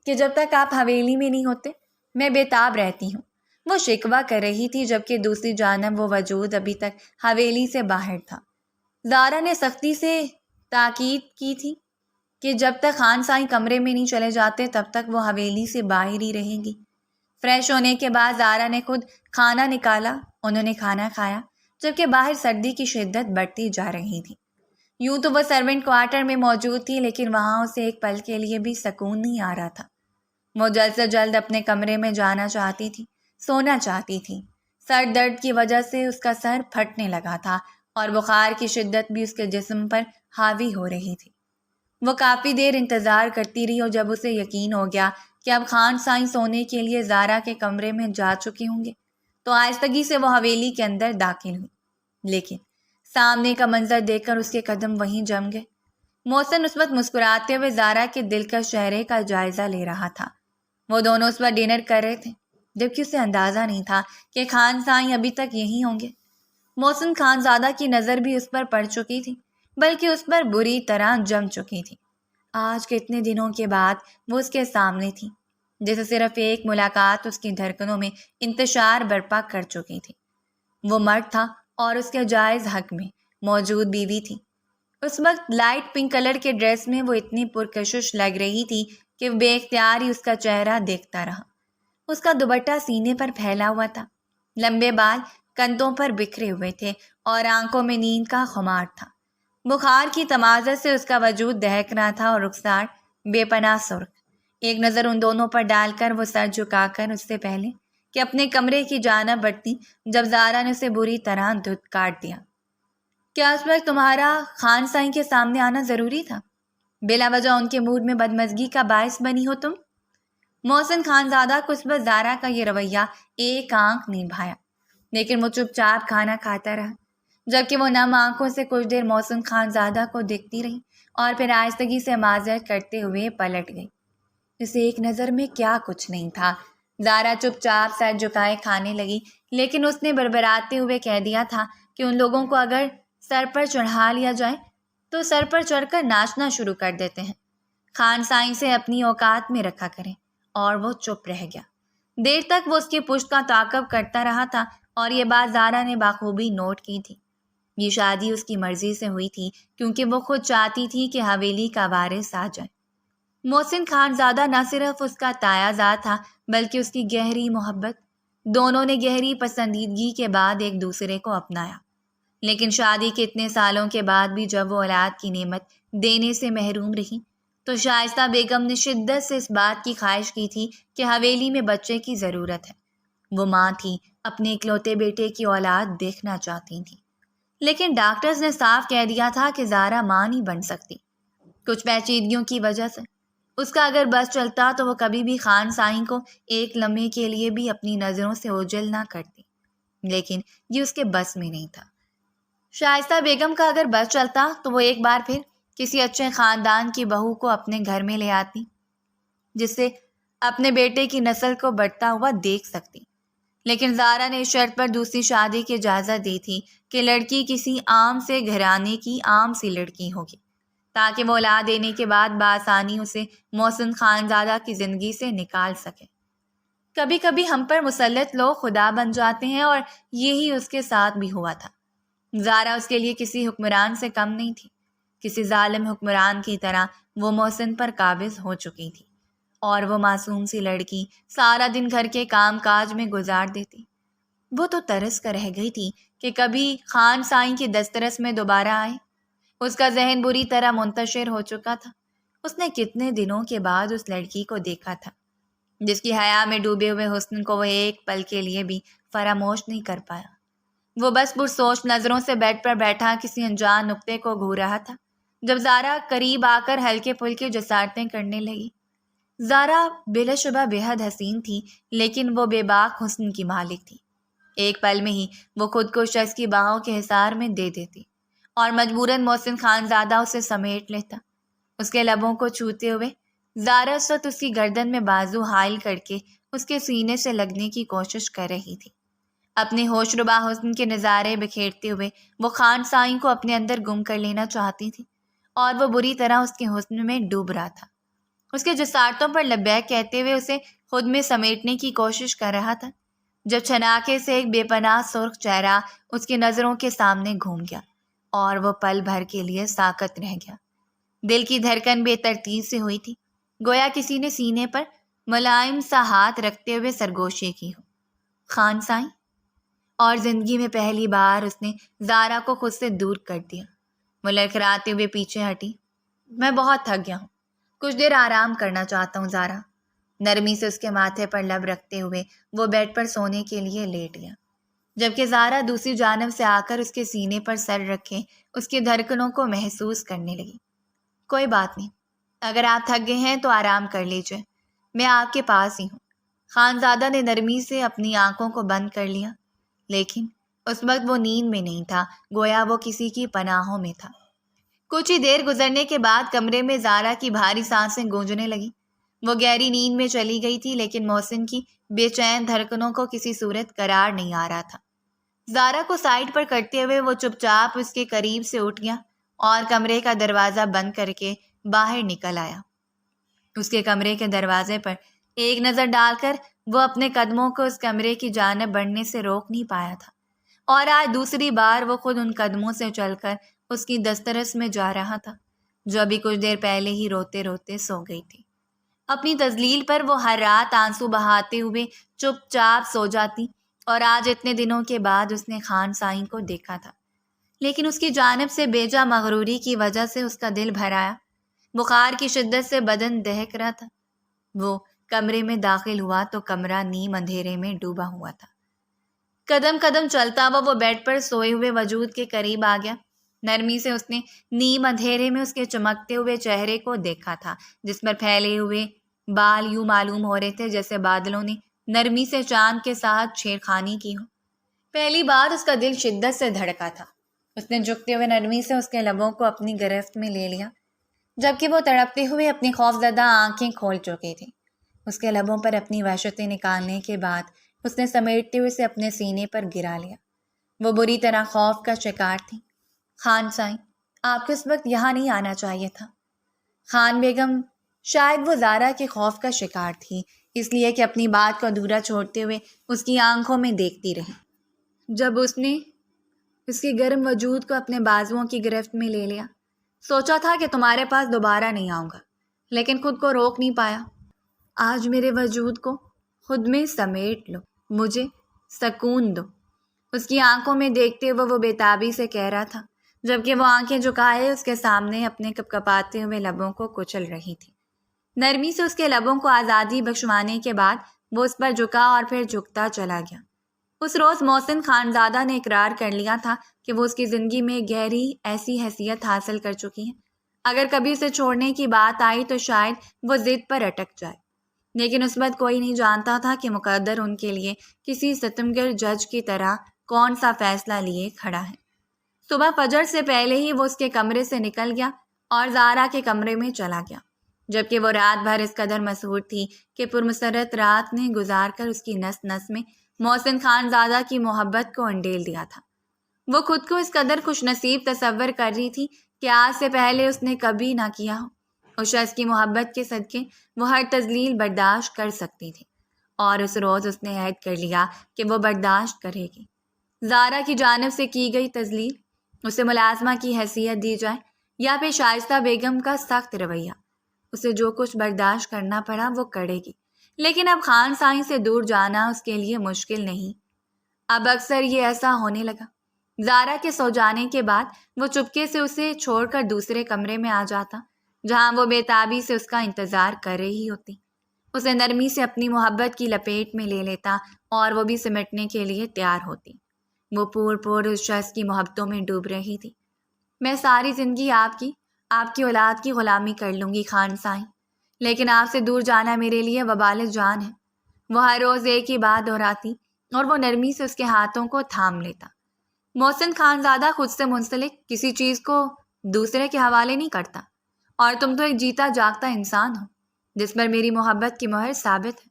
کہ جب تک آپ حویلی میں نہیں ہوتے میں بےتاب رہتی ہوں، وہ شکوہ کر رہی تھی، جبکہ دوسری جانب وہ وجود ابھی تک حویلی سے باہر تھا۔ زارا نے سختی سے تاکید کی تھی کہ جب تک خان سائیں کمرے میں نہیں چلے جاتے تب تک وہ حویلی سے باہر ہی رہیں گی۔ فریش ہونے کے بعد زارا نے خود کھانا نکالا، انہوں نے کھانا کھایا، جبکہ باہر سردی کی شدت بڑھتی جا رہی تھی۔ یوں تو وہ سرونٹ کوارٹر میں موجود تھی، لیکن وہاں اسے ایک پل کے لیے بھی سکون نہیں آ رہا تھا۔ وہ جلد سے جلد اپنے کمرے میں جانا چاہتی تھی، سونا چاہتی تھی۔ سر درد کی وجہ سے اس کا سر پھٹنے لگا تھا، اور بخار کی شدت بھی اس کے جسم پر حاوی ہو رہی تھی۔ وہ کافی دیر انتظار کرتی رہی، اور جب اسے یقین ہو گیا کہ اب خان سائیں سونے کے لیے زارا کے کمرے میں جا چکے ہوں گے، تو آہستگی سے وہ حویلی کے اندر داخل ہوئی۔ لیکن سامنے کا منظر دیکھ کر اس کے قدم وہیں جم گئے۔ محسن اس وقت مسکراتے ہوئے زارا کے دلکش چہرے کا جائزہ لے رہا تھا۔ وہ دونوں اس وقت ڈنر کر رہے تھے، جبکہ اسے اندازہ نہیں تھا کہ خان سائیں ابھی تک یہیں ہوں گے۔ محسن خان زادہ کی نظر بھی اس پر پڑ چکی تھی، بلکہ اس پر بری طرح جم چکی تھی۔ آج کے اتنے دنوں کے بعد وہ اس کے سامنے تھی، جیسے صرف ایک ملاقات اس کی دھڑکنوں میں انتشار برپا کر چکی تھی۔ وہ مرد تھا اور اس کے جائز حق میں موجود بیوی تھی۔ اس وقت لائٹ پنک کلر کے ڈریس میں وہ اتنی پرکشش لگ رہی تھی کہ بے اختیار ہی اس کا چہرہ دیکھتا رہا۔ اس کا دوپٹہ سینے پر پھیلا ہوا تھا، لمبے بال کندھوں پر بکھرے ہوئے تھے اور آنکھوں میں نیند کا خمار تھا۔ بخار کی تمازت سے اس کا وجود دہک رہا تھا اور رخسار بے پناہ سرخ۔ ایک نظر ان دونوں پر ڈال کر وہ سر جھکا کر اس سے پہلے کہ اپنے کمرے کی جانب بڑھتی جب زارا نے اسے بری طرح دھتکار دیا۔ کیا اس وقت تمہارا خان سائیں کے سامنے آنا ضروری تھا؟ بلا وجہ ان کے موڈ میں بدمزگی کا باعث بنی ہو تم؟ محسن خانزادہ کو اس وقت زارا کا یہ رویہ ایک آنکھ نہیں بھایا، لیکن وہ چپ چاپ کھانا کھاتا رہا، جبکہ وہ نم آنکھوں سے کچھ دیر محسن خانزادہ کو دیکھتی رہی اور پھر آہستگی سے معذرت کرتے ہوئے پلٹ گئی۔ اس ایک نظر میں کیا کچھ نہیں تھا۔ زارا چپ چاپ سر جھکائے کھانے لگی، لیکن اس نے بڑبڑاتے ہوئے کہہ دیا تھا کہ ان لوگوں کو اگر سر پر چڑھا لیا جائے تو سر پر چڑھ کر ناچنا شروع کر دیتے ہیں۔ خان سائیں سے اپنی اوقات میں رکھا کریں۔ اور وہ چپ رہ گیا۔ دیر تک وہ اس کی پشت کا تعاقب کرتا رہا تھا اور یہ بات زارا نے بخوبی نوٹ کی تھی۔ یہ شادی اس کی مرضی سے ہوئی تھی کیونکہ وہ خود چاہتی تھی کہ حویلی کا وارث آ جائے۔ محسن خانزادہ نہ صرف اس کا تایا زاد تھا بلکہ اس کی گہری محبت۔ دونوں نے گہری پسندیدگی کے بعد ایک دوسرے کو اپنایا، لیکن شادی کے اتنے سالوں کے بعد بھی جب وہ اولاد کی نعمت دینے سے محروم رہی تو شائستہ بیگم نے شدت سے اس بات کی خواہش کی تھی کہ حویلی میں بچے کی ضرورت ہے۔ وہ ماں تھی، اپنے اکلوتے بیٹے کی اولاد دیکھنا چاہتی تھی، لیکن ڈاکٹرز نے صاف کہہ دیا تھا کہ زارا ماں نہیں بن سکتی، کچھ پیچیدگیوں کی وجہ سے۔ اس کا اگر بس چلتا تو وہ کبھی بھی خان سائیں کو ایک لمحے کے لیے بھی اپنی نظروں سے اوجھل نہ کرتی، لیکن یہ اس کے بس میں نہیں تھا۔ شائستہ بیگم کا اگر بس چلتا تو وہ ایک بار پھر کسی اچھے خاندان کی بہو کو اپنے گھر میں لے آتی جس سے اپنے بیٹے کی نسل کو بڑھتا ہوا دیکھ سکتی، لیکن زارا نے اس شرط پر دوسری شادی کی اجازت دی تھی کہ لڑکی کسی عام سے گھرانے کی عام سی لڑکی ہوگی تاکہ وہ اولاد دینے کے بعد بآسانی اسے محسن خانزادہ کی زندگی سے نکال سکے۔ کبھی کبھی ہم پر مسلط لوگ خدا بن جاتے ہیں اور یہی اس کے ساتھ بھی ہوا تھا۔ زارا اس کے لیے کسی حکمران سے کم نہیں تھی۔ کسی ظالم حکمران کی طرح وہ محسن پر قابض ہو چکی تھی اور وہ معصوم سی لڑکی سارا دن گھر کے کام کاج میں گزار دیتی۔ وہ تو ترس کر رہ گئی تھی کہ کبھی خان سائیں کی دسترس میں دوبارہ آئے۔ اس کا ذہن بری طرح منتشر ہو چکا تھا۔ اس نے کتنے دنوں کے بعد اس لڑکی کو دیکھا تھا جس کی حیا میں ڈوبے ہوئے حسن کو وہ ایک پل کے لیے بھی فراموش نہیں کر پایا۔ وہ بس پرسوچ نظروں سے بیڈ پر بیٹھا کسی انجان نقطے کو گھور رہا تھا جب زارا قریب آ کر ہلکے پھلکے جسارتیں کرنے لگی۔ زارا بلا شبہ بے حد حسین تھی، لیکن وہ بے باک حسن کی مالک تھی۔ ایک پل میں ہی وہ خود کو شخص کی باہوں کے حصار میں دے دیتی اور مجبوراً محسن خانزادہ اسے سمیٹ لیتا۔ اس کے لبوں کو چھوتے ہوئے زارا اس وقت اس کی گردن میں بازو حائل کر کے اس کے سینے سے لگنے کی کوشش کر رہی تھی۔ اپنے ہوش ربا حسن کے نظارے بکھیرتے ہوئے وہ خان سائیں کو اپنے اندر گم کر لینا چاہتی تھی اور وہ بری طرح اس کے حسن میں ڈوب رہا تھا۔ اس کے جسارتوں پر لبیک کہتے ہوئے اسے خود میں سمیٹنے کی کوشش کر رہا تھا جب چھناکے سے ایک بے پناہ سرخ چہرہ اس کی نظروں کے سامنے گھوم گیا اور وہ پل بھر کے لیے ساکت رہ گیا۔ دل کی دھڑکن بے ترتیب سے ہوئی تھی، گویا کسی نے سینے پر ملائم سا ہاتھ رکھتے ہوئے سرگوشی کی ہو۔ خان سائیں؟ اور زندگی میں پہلی بار اس نے زارا کو خود سے دور کر دیا۔ وہ لڑکھڑاتے ہوئے پیچھے ہٹی۔ میں بہت تھک گیا ہوں، کچھ دیر آرام کرنا چاہتا ہوں زارا۔ نرمی سے اس کے ماتھے پر لب رکھتے ہوئے وہ بیڈ پر سونے کے لیے لیٹ گیا، جبکہ زارا دوسری جانب سے آ کر اس کے سینے پر سر رکھے اس کی دھڑکنوں کو محسوس کرنے لگی۔ کوئی بات نہیں، اگر آپ تھک گئے ہیں تو آرام کر لیجئے، میں آپ کے پاس ہی ہوں۔ خانزادہ نے نرمی سے اپنی آنکھوں کو بند کر لیا، لیکن اس وقت وہ نیند میں نہیں تھا، گویا وہ کسی کی پناہوں میں تھا۔ کچھ ہی دیر گزرنے کے بعد کمرے میں زارا کی بھاری سانسیں گونجنے لگیں۔ وہ گہری نیند میں چلی گئی تھی، لیکن محسن کی بے چین دھڑکنوں کو کسی صورت قرار نہیں آ رہا تھا۔ زارا کو سائڈ پر کرتے ہوئے وہ چپ چاپ اس کے قریب سے اٹھ گیا اور کمرے کا دروازہ بند کر کے باہر نکل آیا۔ اس کے کمرے کے دروازے پر ایک نظر ڈال کر وہ اپنے قدموں کو اس کمرے کی جانب بڑھنے سے روک نہیں پایا تھا اور آج دوسری بار وہ خود ان قدموں سے چل کر اس کی دسترس میں جا رہا تھا جو ابھی کچھ دیر پہلے ہی روتے روتے سو گئی تھی۔ اپنی تذلیل پر وہ ہر رات آنسو بہاتے ہوئے چپ چاپ سو جاتی، اور آج اتنے دنوں کے بعد اس نے خان سائیں کو دیکھا تھا، لیکن اس کی جانب سے بیجا مغروری کی وجہ سے اس کا دل بھر آیا۔ بخار کی شدت سے بدن دہک رہا تھا۔ وہ کمرے میں داخل ہوا تو کمرہ نیم اندھیرے میں ڈوبا ہوا تھا۔ قدم قدم چلتا ہوا وہ بیڈ پر سوئے ہوئے وجود کے قریب آ گیا۔ نرمی سے اس نے نیم اندھیرے میں اس کے چمکتے ہوئے چہرے کو دیکھا تھا، جس پر پھیلے ہوئے بال یوں معلوم ہو رہے تھے جیسے بادلوں نے نرمی سے چاند کے ساتھ چھیڑخانی کی ہو۔ پہلی بار اس کا دل شدت سے دھڑکا تھا۔ اس نے جھکتے ہوئے نرمی سے اس کے لبوں کو اپنی گرفت میں لے لیا، جبکہ وہ تڑپتے ہوئے اپنی خوفزدہ آنکھیں کھول چکی تھی۔ اس کے لبوں پر اپنی وحشتیں نکالنے کے بعد اس نے سمیٹتے ہوئے اسے اپنے سینے پر گرا لیا۔ وہ بری طرح خوف کا شکار تھی۔ خان سائیں، آپ کو اس وقت یہاں نہیں آنا چاہیے تھا۔ خان بیگم شاید وہ زارا کے خوف کا شکار تھی، اس لیے کہ اپنی بات کو ادھورا چھوڑتے ہوئے اس کی آنکھوں میں دیکھتی رہی۔ جب اس نے اس کے گرم وجود کو اپنے بازوؤں کی گرفت میں لے لیا، سوچا تھا کہ تمہارے پاس دوبارہ نہیں آؤں گا، لیکن خود کو روک نہیں پایا۔ آج میرے وجود کو خود میں سمیٹ لو، مجھے سکون دو۔ اس کی آنکھوں میں دیکھتے ہوئے وہ بےتابی سے کہہ رہا تھا، جبکہ وہ آنکھیں جھکائے اس کے سامنے اپنے کپکپاتے ہوئے لبوں کو کچل رہی تھی۔ نرمی سے اس کے لبوں کو آزادی بخشوانے کے بعد وہ اس پر جھکا اور پھر جھکتا چلا گیا۔ اس روز محسن خانزادہ نے اقرار کر لیا تھا کہ وہ اس کی زندگی میں گہری ایسی حیثیت حاصل کر چکی ہیں۔ اگر کبھی اسے چھوڑنے کی بات آئی تو شاید وہ ضد پر اٹک جائے، لیکن اس وقت کوئی نہیں جانتا تھا کہ مقدر ان کے لیے کسی ستمگر جج کی طرح کون سا فیصلہ لیے کھڑا ہے۔ صبح فجر سے پہلے ہی وہ اس کے کمرے سے نکل گیا اور زارا کے کمرے میں چلا گیا، جبکہ وہ رات بھر اس قدر مسحور تھی کہ پرمسرت رات نے گزار کر اس کی نس نس میں محسن خانزادہ کی محبت کو انڈیل دیا تھا۔ وہ خود کو اس قدر خوش نصیب تصور کر رہی تھی کہ آج سے پہلے اس نے کبھی نہ کیا ہو۔ اس شخص کی محبت کے صدقے وہ ہر تذلیل برداشت کر سکتی تھی، اور اس روز اس نے عہد کر لیا کہ وہ برداشت کرے گی۔ زارا کی جانب سے کی گئی تذلیل، اسے ملازمہ کی حیثیت دی جائے یا پھر شائستہ بیگم کا سخت رویہ، اسے جو کچھ برداشت کرنا پڑا وہ کرے گی، لیکن اب خان سائیں سے دور جانا اس کے لیے مشکل نہیں۔ اب اکثر یہ ایسا ہونے لگا۔ زارا کے سو جانے کے بعد وہ چپکے سے اسے چھوڑ کر دوسرے کمرے میں آ جاتا، جہاں وہ بےتابی سے اس کا انتظار کر رہی ہوتی۔ اسے نرمی سے اپنی محبت کی لپیٹ میں لے لیتا اور وہ بھی سمٹنے کے لیے تیار ہوتی۔ وہ پور پور اس شخص کی محبتوں میں ڈوب رہی تھی۔ میں ساری زندگی آپ کی اولاد کی غلامی کر لوں گی خان سائیں، لیکن آپ سے دور جانا میرے لیے وبال جان ہے۔ وہ ہر روز ایک ہی بات دہراتی اور وہ نرمی سے اس کے ہاتھوں کو تھام لیتا۔ محسن خانزادہ خود سے منسلک کسی چیز کو دوسرے کے حوالے نہیں کرتا، اور تم تو ایک جیتا جاگتا انسان ہو جس پر میری محبت کی مہر ثابت ہے،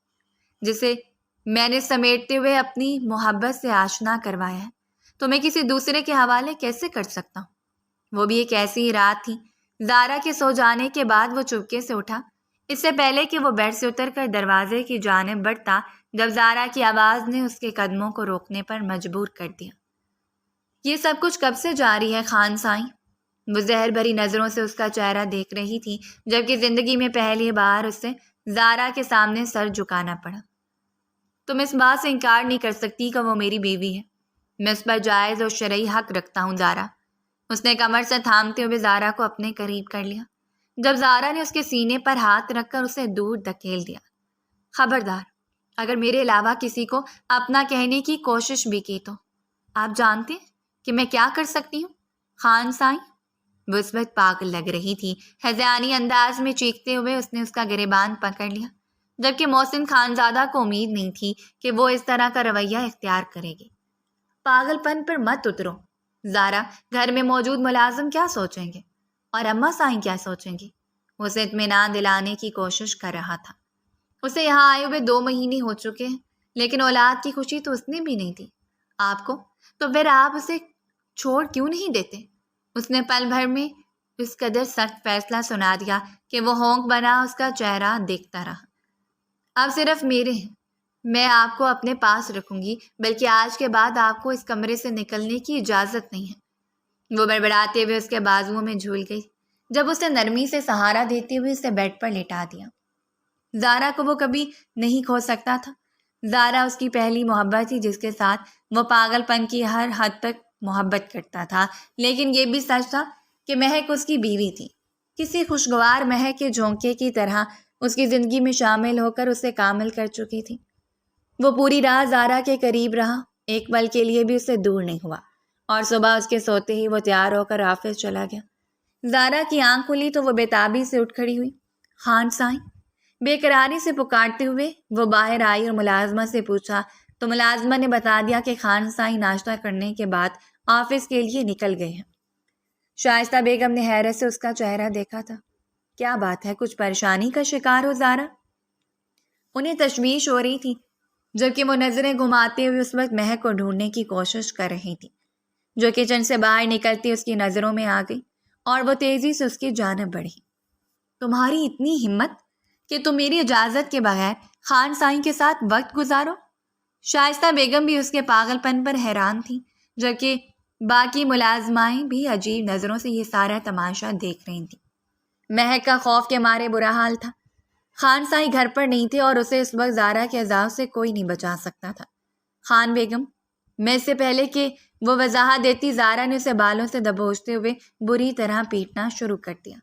جسے میں نے سمیٹتے ہوئے اپنی محبت سے آشنا کروایا ہے، تو میں کسی دوسرے کے حوالے کیسے کر سکتا ہوں؟ وہ بھی ایک ایسی ہی رات تھی۔ زارا کے سو جانے کے بعد وہ چپکے سے اٹھا، اس سے پہلے کہ وہ بیڈ سے اتر کر دروازے کی جانب بڑھتا، جب زارا کی آواز نے اس کے قدموں کو روکنے پر مجبور کر دیا۔ یہ سب کچھ کب سے جاری ہے خان سائیں؟ وہ زہر بھری نظروں سے اس کا چہرہ دیکھ رہی تھی، جبکہ زندگی میں پہلی بار اسے زارا کے سامنے سر جھکانا پڑا۔ تم اس بات سے انکار نہیں کر سکتی کہ وہ میری بیوی ہے۔ میں اس پر جائز اور شرعی حق رکھتا ہوں زارا۔ اس نے کمر سے تھامتے ہوئے زارا کو اپنے قریب کر لیا، جب زارا نے اس کے سینے پر ہاتھ رکھ کر اسے دور دھکیل دیا۔ خبردار، اگر میرے علاوہ کسی کو اپنا کہنے کی کوشش بھی کی تو آپ جانتے ہیں کہ میں کیا کر سکتی ہوں خان سائیں؟ وہ اس وقت پاگل لگ رہی تھی۔ ہذیانی انداز میں چیختے ہوئے اس نے اس کا گریبان پکڑ لیا، جبکہ محسن خانزادہ کو امید نہیں تھی کہ وہ اس طرح کا رویہ اختیار کرے گی۔ پاگل پن پر مت اترو زارا، گھر میں موجود ملازم کیا سوچیں گے اور اماں سائیں کیا سوچیں گی؟ اسے اطمینان دلانے کی کوشش کر رہا تھا۔ اسے یہاں آئے ہوئے 2 مہینے ہو چکے ہیں، لیکن اولاد کی خوشی تو اس نے بھی نہیں دی آپ کو، تو پھر آپ اسے چھوڑ کیوں نہیں دیتے؟ اس نے پل بھر میں اس قدر سخت فیصلہ سنا دیا کہ وہ ہونک بنا اس کا چہرہ دیکھتا رہا۔ آپ صرف میرے ہیں، میں آپ کو اپنے پاس رکھوں گی، بلکہ آج کے بعد آپ کو اس کمرے سے نکلنے کی اجازت نہیں ہے۔ وہ بڑبڑاتے ہوئے اس کے بازوؤں میں جھول گئی، جب اسے نرمی سے سہارا دیتے ہوئے اسے بیڈ پر لٹا دیا۔ زارا کو وہ کبھی نہیں کھو سکتا تھا۔ زارا اس کی پہلی محبت تھی جس کے ساتھ وہ پاگل پن کی ہر حد تک محبت کرتا تھا، لیکن یہ بھی سچ تھا کہ مہک اس کی بیوی تھی، کسی خوشگوار مہک کے جھونکے کی طرح اس کی زندگی میں شامل ہو کر اسے کامل کر چکی تھی۔ وہ پوری رات زارا کے قریب رہا، ایک پل کے لیے بھی اسے دور نہیں ہوا، اور صبح اس کے سوتے ہی وہ تیار ہو کر آفس چلا گیا۔ زارا کی آنکھ کھلی تو وہ بےتابی سے اٹھ کھڑی ہوئی۔ خان سائیں، بے قراری سے پکارتے ہوئے وہ باہر آئی اور ملازمہ سے پوچھا تو ملازمہ نے بتا دیا کہ خان سائیں ناشتہ کرنے کے بعد آفس کے لیے نکل گئے ہیں۔ شائستہ بیگم نے حیرت سے اس کا چہرہ دیکھا تھا۔ کیا بات ہے، کچھ پریشانی کا شکار ہو زارا؟ انہیں تشویش ہو رہی تھی، جبکہ وہ نظریں گھماتے ہوئے اس وقت مہک کو ڈھونڈنے کی کوشش کر رہی تھی، جو کچن سے باہر نکلتی اس کی نظروں میں آ گئی اور وہ تیزی سے اس کی جانب بڑھی۔ تمہاری اتنی ہمت کہ تم میری اجازت کے بغیر خان سائیں کے ساتھ وقت گزارو؟ شائستہ بیگم بھی اس کے پاگل پن پر حیران تھی، جبکہ باقی ملازمائیں بھی عجیب نظروں سے یہ سارا تماشا دیکھ رہی تھیں۔ مہک کا خوف کے مارے برا حال تھا۔ خان سائیں گھر پر نہیں تھے اور اسے اس وقت زارا کے عذاب سے کوئی نہیں بچا سکتا تھا۔ خان بیگم، میں اس سے پہلے کہ وہ وضاحت دیتی، زارا نے اسے بالوں سے دبوچتے ہوئے بری طرح پیٹنا شروع کر دیا۔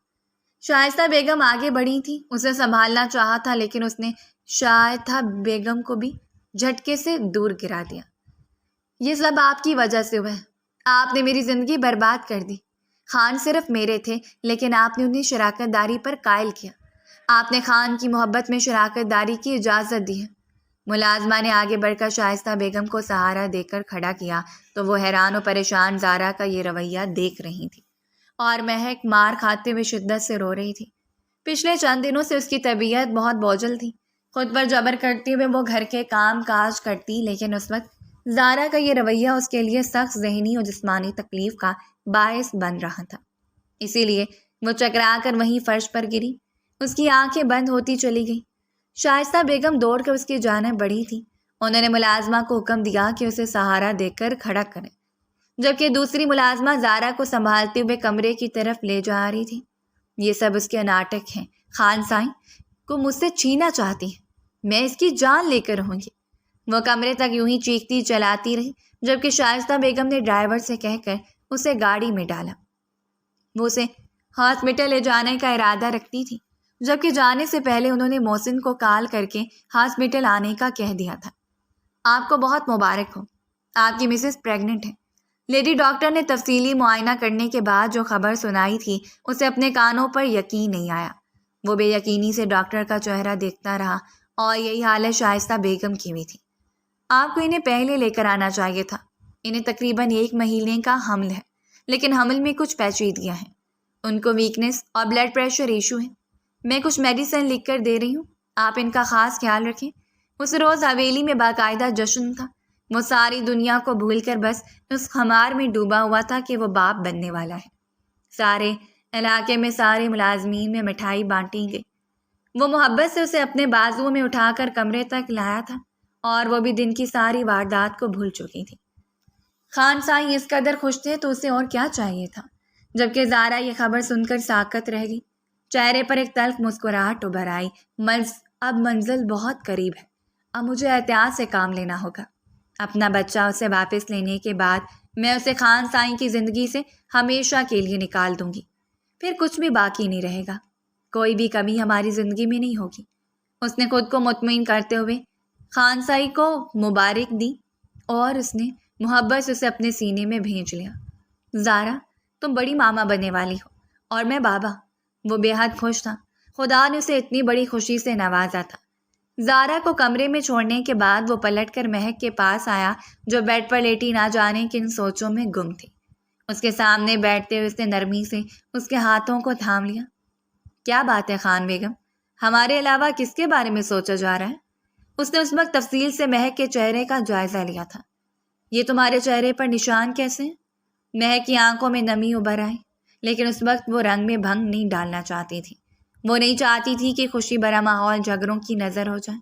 شائستہ بیگم آگے بڑھی تھی، اسے سنبھالنا چاہا تھا، لیکن اس نے شائستہ بیگم کو بھی جھٹکے سے دور گرا دیا۔ یہ سب آپ کی وجہ سے ہوا ہے، آپ نے میری زندگی برباد کر دی۔ خان صرف میرے تھے، لیکن آپ نے انہیں شراکت داری پر قائل کیا۔ آپ نے خان کی محبت میں شراکت داری کی اجازت دی ہے۔ ملازمہ نے آگے بڑھ کر شائستہ بیگم کو سہارا دے کر کھڑا کیا تو وہ حیران و پریشان زارا کا یہ رویہ دیکھ رہی تھی، اور مہک مار کھاتے ہوئے شدت سے رو رہی تھی۔ پچھلے چند دنوں سے اس کی طبیعت بہت بوجھل تھی، خود پر جبر کرتے ہوئے وہ گھر کے کام کاج کرتی، لیکن اس وقت زارا کا یہ رویہ اس کے لیے سخت ذہنی اور جسمانی تکلیف کا باعث بن رہا تھا۔ اسی لیے وہ چکرا کر وہیں فرش پر گری، اس کی آنکھیں بند ہوتی چلی گئیں۔ شائستہ بیگم دوڑ کر اس کی جانب بڑھی تھی، انہوں نے ملازمہ کو حکم دیا کہ اسے سہارا دے کر کھڑا کریں، جبکہ دوسری ملازمہ زارا کو سنبھالتے ہوئے کمرے کی طرف لے جا رہی تھی۔ یہ سب اس کے ناٹک ہیں، خان سائیں کو مجھ سے چھینا چاہتی ہے، میں اس کی جان لے کر رہوں گی۔ وہ کمرے تک یوں ہی چیختی چلاتی رہی، جبکہ شائستہ بیگم نے ڈرائیور سے کہہ کر اسے گاڑی میں ڈالا۔ وہ اسے ہاسپٹل لے جانے کا ارادہ رکھتی تھی، جبکہ جانے سے پہلے انہوں نے محسن کو کال کر کے ہاسپٹل آنے کا کہہ دیا تھا۔ آپ کو بہت مبارک ہو، آپ کی مسز پریگننٹ ہے۔ لیڈی ڈاکٹر نے تفصیلی معائنہ کرنے کے بعد جو خبر سنائی تھی اسے اپنے کانوں پر یقین نہیں آیا۔ وہ بے یقینی سے ڈاکٹر کا چہرہ دیکھتا رہا، اور یہی حالت شائستہ بیگم کی بھی تھی۔ آپ کو انہیں پہلے لے کر آنا چاہیے تھا، انہیں تقریباً 1 مہینے کا حمل ہے، لیکن حمل میں کچھ پیچیدگیاں ہیں، ان کو ویکنس اور بلڈ پریشر ایشو ہے۔ میں کچھ میڈیسن لکھ کر دے رہی ہوں، آپ ان کا خاص خیال رکھیں۔ اس روز حویلی میں باقاعدہ جشن تھا، وہ ساری دنیا کو بھول کر بس اس خمار میں ڈوبا ہوا تھا کہ وہ باپ بننے والا ہے۔ سارے علاقے میں سارے ملازمین میں مٹھائی بانٹی گئی۔ وہ محبت سے اسے اپنے بازوؤں میں اٹھا کر کمرے تک لایا تھا، اور وہ بھی دن کی ساری واردات کو بھول چکی تھی۔ خان سائیں اس قدر خوش تھے تو اسے اور کیا چاہیے تھا، جبکہ زارا یہ خبر سن کر ساکت رہ گئی۔ چہرے پر ایک تلخ مسکراہٹ ابھر آئی۔ اب منزل بہت قریب ہے، اب مجھے احتیاط سے کام لینا ہوگا۔ اپنا بچہ اسے واپس لینے کے بعد میں اسے خان سائیں کی زندگی سے ہمیشہ کے لیے نکال دوں گی، پھر کچھ بھی باقی نہیں رہے گا، کوئی بھی کمی ہماری زندگی میں نہیں ہوگی۔ اس نے خود کو مطمئن کرتے ہوئے خان سائیں کو مبارک دی، اور اس نے محبت سے اسے اپنے سینے میں بھیج لیا۔ زارا، تم بڑی ماما بننے والی ہو، اور میں بابا۔ وہ بے حد خوش تھا، خدا نے اسے اتنی بڑی خوشی سے نوازا تھا۔ زارا کو کمرے میں چھوڑنے کے بعد وہ پلٹ کر مہک کے پاس آیا، جو بیڈ پر لیٹی نہ جانے کن سوچوں میں گم تھی۔ اس کے سامنے بیٹھتے ہوئے اس نے نرمی سے اس کے ہاتھوں کو تھام لیا۔ کیا بات ہے خان بیگم، ہمارے علاوہ کس کے بارے میں سوچا جا رہا ہے؟ اس نے اس وقت تفصیل سے مہک کے چہرے کا جائزہ لیا تھا۔ یہ تمہارے چہرے پر نشان کیسے ہیں؟ مہک کی آنکھوں میں نمی ابھر آئی، لیکن اس وقت وہ رنگ میں بھنگ نہیں ڈالنا چاہتی تھی۔ وہ نہیں چاہتی تھی کہ خوشی بھرا ماحول جھگڑوں کی نظر ہو جائے۔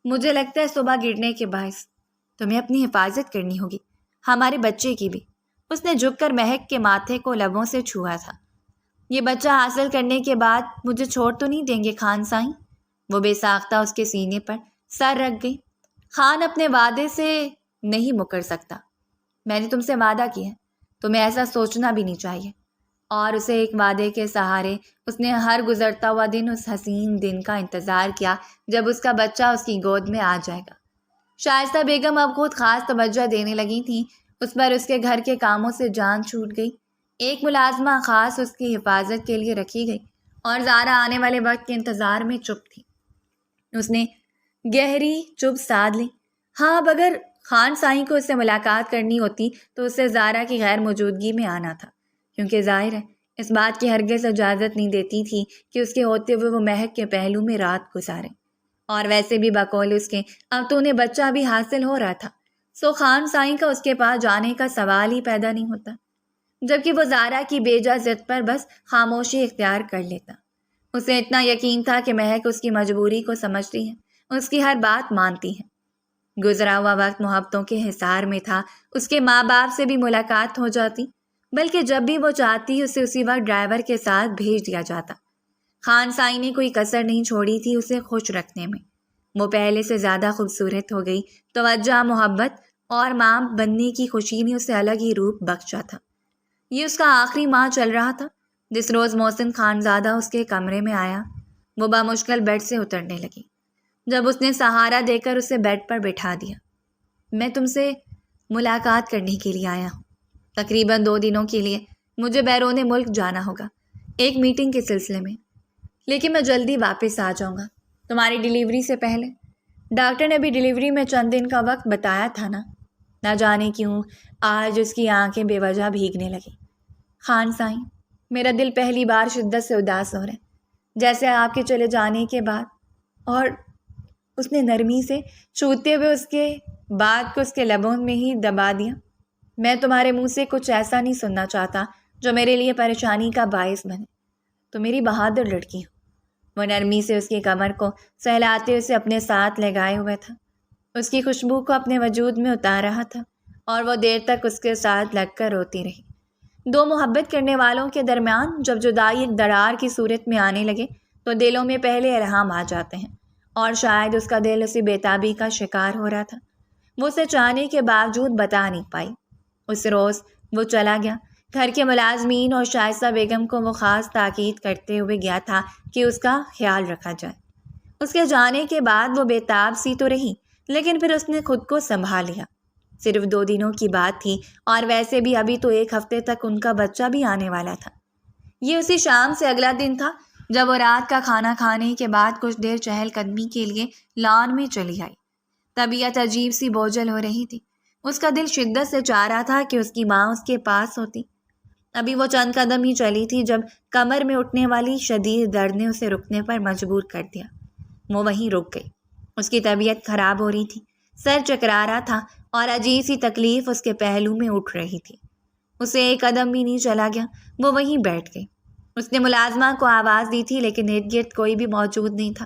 مجھے لگتا ہے صبح گرنے کے باعث تمہیں اپنی حفاظت کرنی ہوگی، ہمارے بچے کی بھی۔ اس نے جھک کر مہک کے ماتھے کو لبوں سے چھوا تھا۔ یہ بچہ حاصل کرنے کے بعد مجھے چھوڑ تو نہیں دیں گے خان سائیں؟ وہ بے ساختہ اس کے سینے پر سر رکھ گئی۔ خان اپنے وعدے سے نہیں مکر سکتا۔ میں نے تم سے وعدہ کیا ہے، تمہیں ایسا سوچنا بھی نہیں چاہیے۔ اور اسے ایک وعدے کے سہارے اس نے ہر گزرتا ہوا دن اس حسین دن کا انتظار کیا جب اس کا بچہ اس کی گود میں آ جائے گا۔ شائستہ بیگم اب خود خاص توجہ دینے لگی تھیں۔ اس پر اس کے گھر کے کاموں سے جان چھوٹ گئی۔ ایک ملازمہ خاص اس کی حفاظت کے لیے رکھی گئی اور زارا آنے والے وقت کے انتظار میں چپ تھی۔ اس نے گہری چپ سادھ لی۔ ہاں، اب اگر خان سائیں کو اس سے ملاقات کرنی ہوتی تو اسے زارا کی غیر موجودگی میں آنا تھا، کیونکہ ظاہر ہے اس بات کی ہرگز اجازت نہیں دیتی تھی کہ اس کے ہوتے ہوئے وہ مہک کے پہلو میں رات گزارے۔ اور ویسے بھی بقول اس کے اب تو انہیں بچہ بھی حاصل ہو رہا تھا، سو خان سائیں کا اس کے پاس جانے کا سوال ہی پیدا نہیں ہوتا، جبکہ وہ زارا کی بیجا ضد پر بس خاموشی اختیار کر لیتا۔ اسے اتنا یقین تھا کہ مہک اس کی مجبوری کو سمجھتی ہے، اس کی ہر بات مانتی ہے۔ گزرا ہوا وقت محبتوں کے حصار میں تھا۔ اس کے ماں باپ سے بھی ملاقات ہو جاتی، بلکہ جب بھی وہ چاہتی اسے اسی وقت ڈرائیور کے ساتھ بھیج دیا جاتا۔ خان سائیں نے کوئی کسر نہیں چھوڑی تھی اسے خوش رکھنے میں۔ وہ پہلے سے زیادہ خوبصورت ہو گئی۔ توجہ، محبت اور ماں بننے کی خوشی نے اسے الگ ہی روپ بخشا تھا۔ یہ اس کا آخری ماہ چل رہا تھا۔ جس روز محسن خانزادہ اس کے کمرے میں آیا، وہ بامشکل بیڈ سے اترنے لگی۔ جب اس نے سہارا دے کر اسے بیڈ پر بٹھا دیا، میں تم سے ملاقات کرنے کے لیے آیا ہوں۔ تقریباً 2 دنوں کے لیے مجھے بیرون ملک جانا ہوگا، ایک میٹنگ کے سلسلے میں، لیکن میں جلدی واپس آ جاؤں گا تمہاری ڈیلیوری سے پہلے۔ ڈاکٹر نے بھی ڈیلیوری میں چند دن کا وقت بتایا تھا نا؟ نہ جانے کیوں آج اس کی آنکھیں بے وجہ بھیگنے لگیں۔ خان سائیں، میرا دل پہلی بار شدت سے اداس ہو رہا ہے، جیسے آپ کے چلے جانے کے بعد۔ اور اس نے نرمی سے چھوتے ہوئے اس کے بات کو اس کے لبوں میں ہی دبا دیا۔ میں تمہارے منہ سے کچھ ایسا نہیں سننا چاہتا جو میرے لیے پریشانی کا باعث بنے۔ تو میری بہادر لڑکی ہو۔ وہ نرمی سے اس کی کمر کو سہلاتے اسے اپنے ساتھ لگائے ہوئے تھا، اس کی خوشبو کو اپنے وجود میں اتار رہا تھا، اور وہ دیر تک اس کے ساتھ لگ کر روتی رہی۔ 2 محبت کرنے والوں کے درمیان جب جدائی ایک دراڑ کی صورت میں آنے لگے تو دلوں میں پہلے ارحام آ جاتے ہیں، اور شاید اس کا دل اسی بےتابی کا شکار ہو رہا تھا۔ وہ اسے چاہنے کے باوجود بتا نہیں پائی۔ اس روز وہ چلا گیا۔ گھر کے ملازمین اور شائستہ بیگم کو وہ خاص تاکید کرتے ہوئے گیا تھا کہ اس کا خیال رکھا جائے۔ اس کے جانے کے بعد وہ بےتاب سی تو رہی، لیکن پھر اس نے خود کو سنبھال لیا۔ صرف 2 دنوں کی بات تھی، اور ویسے بھی ابھی تو 1 ہفتے تک ان کا بچہ بھی آنے والا تھا۔ یہ اسی شام سے اگلا دن تھا جب وہ رات کا کھانا کھانے کے بعد کچھ دیر چہل قدمی کے لیے لان میں چلی آئی۔ طبیعت عجیب سی بوجھل ہو رہی تھی۔ اس کا دل شدت سے چاہ رہا تھا کہ اس کی ماں اس کے پاس ہوتی۔ ابھی وہ چند قدم ہی چلی تھی جب کمر میں اٹھنے والی شدید درد نے اسے رکنے پر مجبور کر دیا۔ وہ وہیں رک گئی۔ اس کی طبیعت خراب ہو رہی تھی، سر چکرا رہا تھا، اور عجیب سی تکلیف اس کے پہلو میں اٹھ رہی تھی۔ اسے 1 قدم بھی نہیں چلا گیا، وہ وہیں بیٹھ گئی۔ اس نے ملازمہ کو آواز دی تھی، لیکن ارد گرد کوئی بھی موجود نہیں تھا۔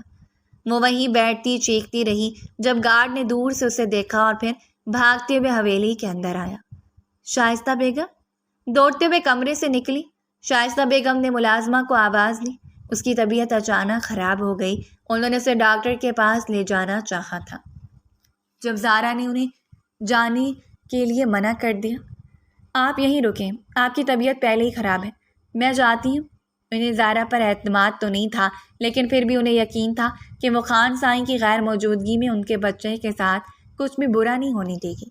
وہ وہیں بیٹھتی چیختی رہی جب گارڈ نے دور سے اسے دیکھا اور پھر بھاگتے ہوئے حویلی کے اندر آیا۔ شائستہ بیگم دوڑتے ہوئے کمرے سے نکلی۔ شائستہ بیگم نے ملازمہ کو آواز دی۔ اس کی طبیعت اچانک خراب ہو گئی۔ انہوں نے اسے ڈاکٹر کے پاس لے جانا چاہا تھا۔ جب زارا نے انہیں جانے کے لیے منع کر دیا، آپ یہیں رکیں، آپ کی طبیعت پہلے ہی خراب ہے، میں جاتی ہوں۔ انہیں زارا پر اعتماد تو نہیں تھا، لیکن پھر بھی انہیں یقین تھا کہ وہ خان سائیں کی غیر موجودگی میں ان کے بچے کے ساتھ کچھ بھی برا نہیں ہونے دے گی۔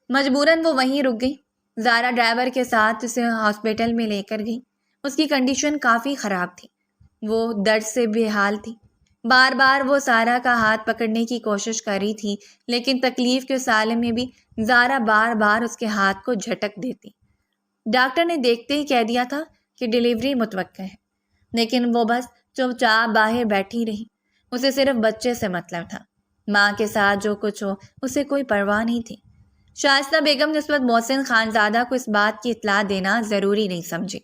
مجبوراً وہ وہیں رک گئی۔ زارا ڈرائیور کے ساتھ اسے ہاسپٹل میں لے کر گئی۔ اس کی کنڈیشن کافی خراب تھی، وہ درد سے بے حال تھی۔ بار بار وہ سارا کا ہاتھ پکڑنے کی کوشش کر رہی تھی، لیکن تکلیف کے سالے میں بھی زارا بار بار اس کے ہاتھ کو جھٹک دیتی۔ ڈاکٹر نے دیکھتے ہی کہہ دیا تھا کہ ڈیلیوری متوقع ہے، لیکن وہ بس چپ چاپ باہر بیٹھی رہی۔ اسے صرف بچے سے مطلب تھا، ماں کے ساتھ جو کچھ ہو اسے کوئی پرواہ نہیں تھی۔ شائستہ بیگم نے اس وقت محسن خانزادہ کو اس بات کی اطلاع دینا ضروری نہیں سمجھی۔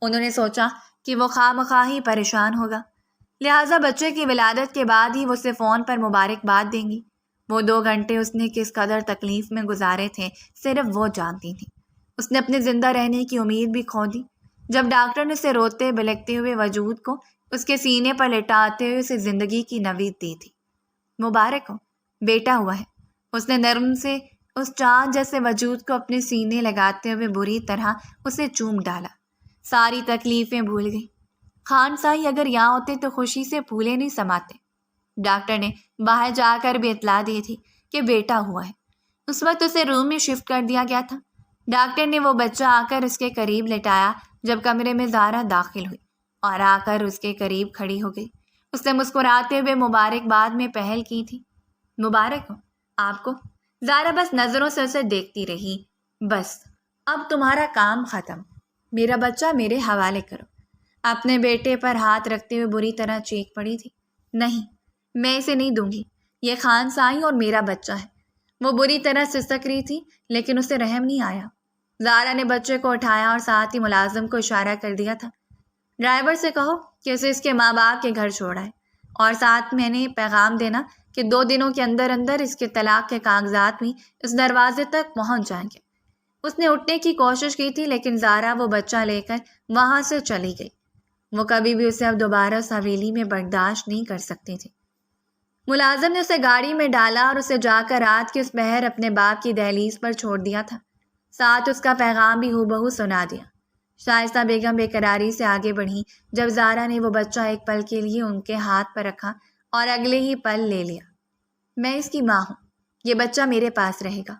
انہوں نے سوچا کہ وہ خواہ مخواہ ہی پریشان ہوگا۔ لہٰذا بچے کی ولادت کے بعد ہی وہ اسے فون پر مبارکباد دیں گی۔ وہ 2 گھنٹے اس نے کس قدر تکلیف میں گزارے تھے صرف وہ جانتی تھی۔ اس نے اپنے زندہ رہنے کی امید بھی کھو دی جب ڈاکٹر نے اسے روتے بلکتے ہوئے وجود کو اس کے سینے پر لٹاتے ہوئے اسے زندگی کی نوید دی تھی۔ مبارک ہو، بیٹا ہوا ہے۔ اس نے نرم سے اس چاند جیسے وجود کو اپنے سینے لگاتے ہوئے بری طرح اسے چوم ڈالا۔ ساری تکلیفیں بھول گئی۔ خان سائی اگر یہاں ہوتے تو خوشی سے پھولے نہیں سماتے۔ ڈاکٹر نے باہر جا کر بھی اطلاع دی تھی کہ بیٹا ہوا ہے۔ اس وقت اسے روم میں شفٹ کر دیا گیا تھا۔ ڈاکٹر نے وہ بچہ آ کر اس کے قریب لٹایا جب کمرے میں زارا داخل ہوئی اور آ کر اس کے قریب کھڑی ہو گئی۔ اس نے مسکراتے ہوئے مبارکباد میں پہل کی تھی۔ مبارک ہو آپ کو۔ زارا بس نظروں سے اسے دیکھتی رہی۔ بس اب تمہارا کام ختم، میرا بچہ میرے حوالے کرو۔ اپنے بیٹے پر ہاتھ رکھتے ہوئے بری طرح چیخ پڑی تھی۔ نہیں، میں اسے نہیں دوں گی، یہ خان سائی اور میرا بچہ ہے۔ وہ بری طرح سسک رہی تھی لیکن اسے رحم نہیں آیا۔ زارا نے بچے کو اٹھایا اور ساتھ ہی ملازم کو اشارہ کر دیا تھا، ڈرائیور سے کہو کہ اسے اس کے ماں باپ کے گھر چھوڑائے، اور ساتھ میں نے پیغام دینا کہ 2 دنوں کے اندر اندر اس کے طلاق کے کاغذات بھی اس دروازے تک پہنچ جائیں گے۔ اس نے اٹھنے کی کوشش کی تھی لیکن زارا وہ بچہ لے کر وہاں سے چلی گئی۔ وہ کبھی بھی اسے اب دوبارہ اس حویلی میں برداشت نہیں کر سکتی تھی۔ ملازم نے اسے گاڑی میں ڈالا اور اسے جا کر رات کے اس پہر اپنے باپ کی دہلیز پر چھوڑ دیا تھا۔ ساتھ اس کا پیغام بھی ہو بہو سنا دیا۔ شائستہ بیگم بے قراری سے آگے بڑھی جب زارا نے وہ بچہ ایک پل کے لیے ان کے ہاتھ پر رکھا اور اگلے ہی پل لے لیا۔ میں اس کی ماں ہوں، یہ بچہ میرے پاس رہے گا،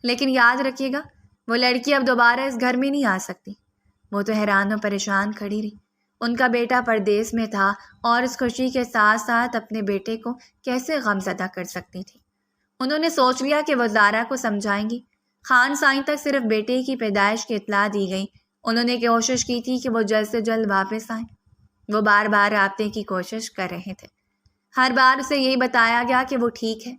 لیکن یاد رکھیے گا وہ لڑکی اب دوبارہ اس گھر میں نہیں آ سکتی۔ وہ تو حیران و پریشان کھڑی رہی۔ ان کا بیٹا پردیس میں تھا اور اس خوشی کے ساتھ ساتھ اپنے بیٹے کو کیسے غمزدہ کر سکتی تھی۔ انہوں نے سوچ لیا کہ وہ زارا کو سمجھائیں گی۔ خان سائی تک صرف بیٹے کی پیدائش کی اطلاع دی گئی۔ انہوں نے کوشش کی تھی کہ وہ جلد سے جلد واپس آئیں۔ وہ بار بار رابطے کی کوشش کر رہے تھے۔ ہر بار اسے یہی بتایا گیا کہ وہ ٹھیک ہے۔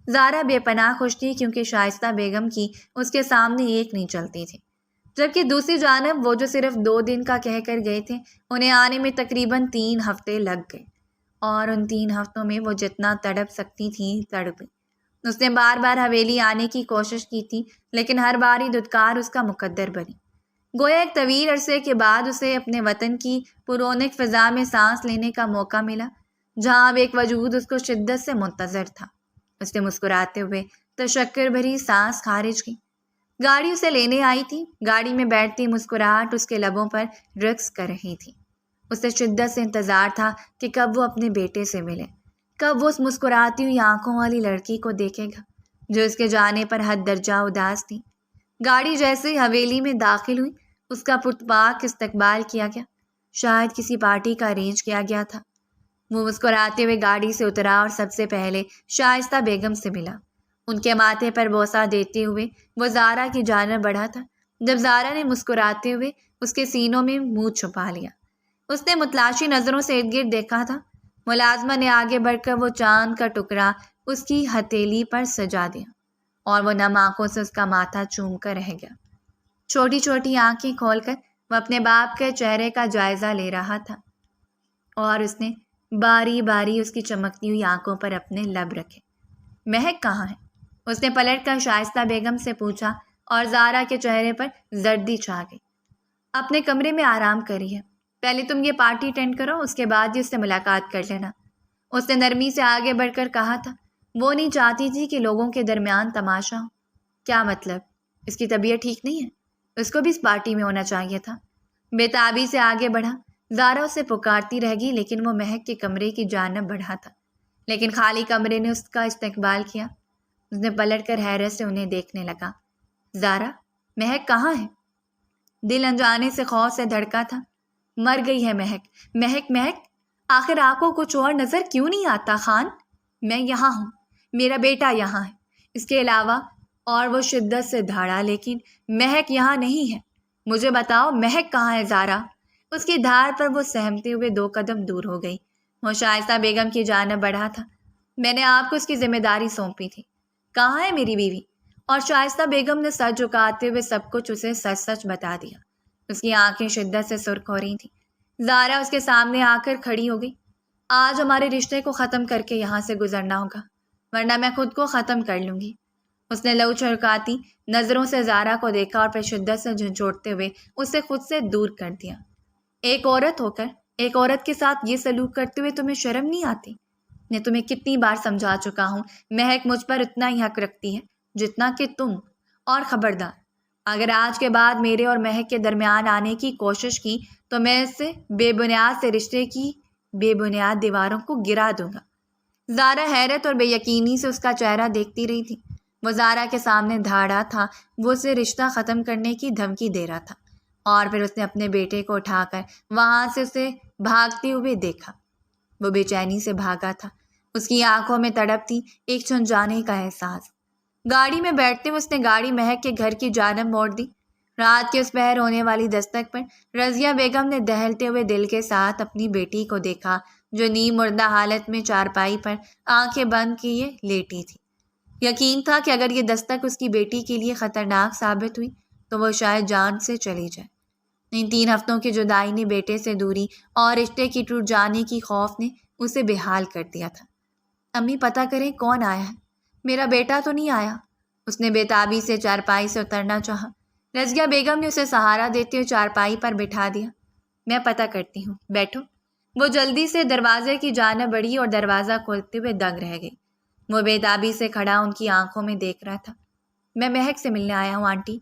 زارا بے پناہ خوش تھی کیونکہ شائستہ بیگم کی اس کے سامنے ایک نہیں چلتی تھی، جبکہ دوسری جانب وہ جو صرف 2 دن کا کہہ کر گئے تھے انہیں آنے میں تقریباً 3 ہفتے لگ گئے، اور ان 3 ہفتوں میں وہ جتنا تڑپ سکتی تھی تڑپی۔ اس نے بار بار حویلی آنے کی کوشش کی تھی لیکن ہر بار ہی دھتکار اس کا مقدر بنی۔ گویا ایک طویل عرصے کے بعد اسے اپنے وطن کی پررونق فضا میں سانس لینے کا موقع ملا جہاں اب ایک وجود اس کو شدت سے منتظر تھا۔ اس نے مسکراتے ہوئے تشکر بھری سانس خارج کی۔ گاڑی اسے لینے آئی تھی۔ گاڑی میں بیٹھتی مسکراہٹ اس کے لبوں پر رقص کر رہی تھی۔ اسے شدت سے انتظار تھا کہ کب وہ اپنے بیٹے سے ملے، کب وہ اس مسکراتی ہوئی آنکھوں والی لڑکی کو دیکھے گا جو اس کے جانے پر حد درجہ اداس تھی۔ گاڑی جیسے ہی حویلی میں داخل ہوئی اس کا پرتپاک استقبال کیا گیا، شاید کسی پارٹی کا ارینج کیا گیا تھا۔ وہ مسکراتے ہوئے گاڑی سے اترا اور سب سے پہلے شائستہ بیگم سے ملا۔ ان کے ماتھے پر بوسہ دیتے ہوئے وہ زارا کی جانب بڑھا تھا جب زارا نے مسکراتے ہوئے اس کے سینوں میں منہ چھپا لیا۔ اس نے متلاشی نظروں سے ارد گرد دیکھا تھا۔ ملازمہ نے آگے بڑھ کر وہ چاند کا ٹکڑا اس کی ہتھیلی پر سجا دیا اور وہ نم آنکھوں سے اس کا ماتھا چوم کر رہ گیا۔ چھوٹی چھوٹی آنکھیں کھول کر وہ اپنے باپ کے چہرے کا جائزہ لے رہا تھا اور اس نے باری باری اس کی چمکتی ہوئی آنکھوں پر اپنے لب رکھے۔ مہک کہاں ہے؟ اس نے پلٹ کر شائستہ بیگم سے پوچھا اور زارا کے چہرے پر زردی چھا گئی۔ اپنے کمرے میں آرام کری ہے، پہلے تم یہ پارٹی اٹینڈ کرو، اس کے بعد ہی اس سے ملاقات کر لینا۔ اس نے نرمی سے آگے بڑھ کر کہا تھا۔ وہ نہیں چاہتی تھی کہ لوگوں کے درمیان تماشا ہو۔ کیا مطلب؟ اس کی طبیعت ٹھیک نہیں ہے؟ اس کو بھی اس پارٹی میں ہونا چاہیے تھا۔ بے تابی سے آگے بڑھا۔ زارا اسے پکارتی رہ گئی لیکن وہ مہک کے کمرے کی جانب بڑھا تھا، لیکن خالی کمرے نے اس کا استقبال کیا۔ اس نے پلٹ کر حیرت سے انہیں دیکھنے لگا۔ زارا، مہک کہاں ہے؟ دل انجانے سے خوف سے دھڑکا تھا۔ مر گئی ہے مہک۔ مہک مہک، آخر آپ کو کچھ اور نظر کیوں نہیں آتا خان؟ میں یہاں ہوں، میرا بیٹا یہاں ہے، اس کے علاوہ، اور وہ شدت سے دھاڑا، لیکن مہک یہاں نہیں ہے۔ مجھے بتاؤ مہک کہاں ہے زارا؟ اس کی دھار پر وہ سہمتے ہوئے 2 قدم دور ہو گئی۔ وہ شائستہ بیگم کی جانب بڑھا تھا۔ میں نے آپ کو اس کی ذمہ داری سونپی تھی، کہاں ہے میری بیوی؟ اور شائستہ بیگم نے سر جھکاتے ہوئے سب کچھ اسے سچ سچ بتا دیا۔ اس کی آنکھیں شدت سے سرخ ہو رہی تھیں۔ زارا اس کے سامنے آ کر کھڑی ہو گئی۔ آج ہمارے رشتے کو ختم کر کے یہاں سے گزرنا ہوگا، ورنہ میں خود کو ختم کر لوں گی۔ اس نے لو چھڑکاتی نظروں سے زارا کو دیکھا اور پھر شدت سے جھنجھوڑتے ہوئے اسے خود سے دور کر دیا۔ ایک عورت ہو کر ایک عورت کے ساتھ یہ سلوک کرتے ہوئے تمہیں شرم نہیں آتی؟ میں تمہیں کتنی بار سمجھا چکا ہوں، مہک مجھ پر اتنا ہی حق رکھتی ہے جتنا کہ تم۔ اور خبردار، اگر آج کے بعد میرے اور مہک کے درمیان آنے کی کوشش کی تو میں اس سے بے بنیاد سے رشتے کی بے بنیاد دیواروں کو گرا دوں گا۔ زارا حیرت اور بے یقینی سے اس کا چہرہ دیکھتی رہی تھی۔ وہ زارا کے سامنے دھاڑا تھا، وہ اسے رشتہ ختم کرنے کی دھمکی دے رہا تھا، اور پھر اس نے اپنے بیٹے کو اٹھا کر وہاں سے اسے بھاگتے ہوئے دیکھا۔ وہ بے چینی سے بھاگا تھا، اس کی آنکھوں میں تڑپ تھی ایک چھن جانے کا احساس۔ گاڑی میں بیٹھتے ہوئے اس نے گاڑی مہک کے گھر کی جانب موڑ دی۔ رات کے اس پہر ہونے والی دستک پر رضیہ بیگم نے دہلتے ہوئے دل کے ساتھ اپنی بیٹی کو دیکھا، جو نیم مردہ حالت میں چارپائی پر آنکھیں بند کیے لیٹی تھی۔ یقین تھا کہ اگر یہ دستک اس کی بیٹی کے لیے خطرناک ثابت ہوئی تو وہ شاید جان سے چلی جائے۔ ان 3 ہفتوں کی جدائی نے بیٹے سے دوری اور رشتے کی ٹوٹ جانے کی خوف نے اسے بے حال کر دیا تھا۔ امی پتہ کریں کون آیا ہے، میرا بیٹا تو نہیں آیا؟ اس نے بے تابی سے چارپائی سے اترنا چاہا۔ رضیہ بیگم نے اسے سہارا دیتے ہوئے چارپائی پر بٹھا دیا۔ میں پتہ کرتی ہوں، بیٹھو۔ وہ جلدی سے دروازے کی جانب بڑھی اور دروازہ کھولتے ہوئے دنگ رہ گئی۔ وہ بے تابی سے کھڑا ان کی آنکھوں میں دیکھ رہا تھا۔ میں مہک سے ملنے آیا ہوں آنٹی۔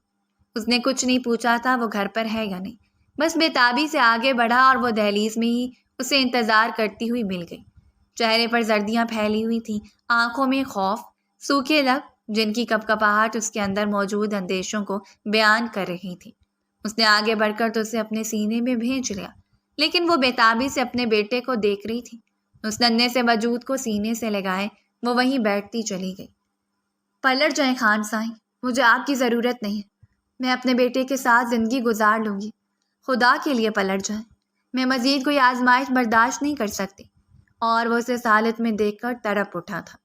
اس نے کچھ نہیں پوچھا تھا وہ گھر پر ہے یا نہیں، بس بے تابی سے آگے بڑھا اور وہ دہلیز میں ہی اسے انتظار کرتی ہوئی مل گئی۔ چہرے پر زردیاں پھیلی ہوئی تھیں، آنکھوں میں خوف، سوکھے لب جن کی کپکپاہٹ اس کے اندر موجود اندیشوں کو بیان کر رہی تھی۔ اس نے آگے بڑھ کر تو اسے اپنے سینے میں بھینچ لیا، لیکن وہ بے تابی سے اپنے بیٹے کو دیکھ رہی تھی۔ اس ننھے سے وجود کو سینے سے لگائے وہ وہیں بیٹھتی چلی گئی۔ پلٹ جائیں خان سائیں، مجھے آپ کی ضرورت نہیں ہے، میں اپنے بیٹے کے ساتھ زندگی گزار لوں گی، خدا کے لیے پلٹ جائیں، میں مزید کوئی آزمائش برداشت نہیں کر سکتی۔ اور وہ اسے اس حالت میں دیکھ کر تڑپ اٹھا تھا۔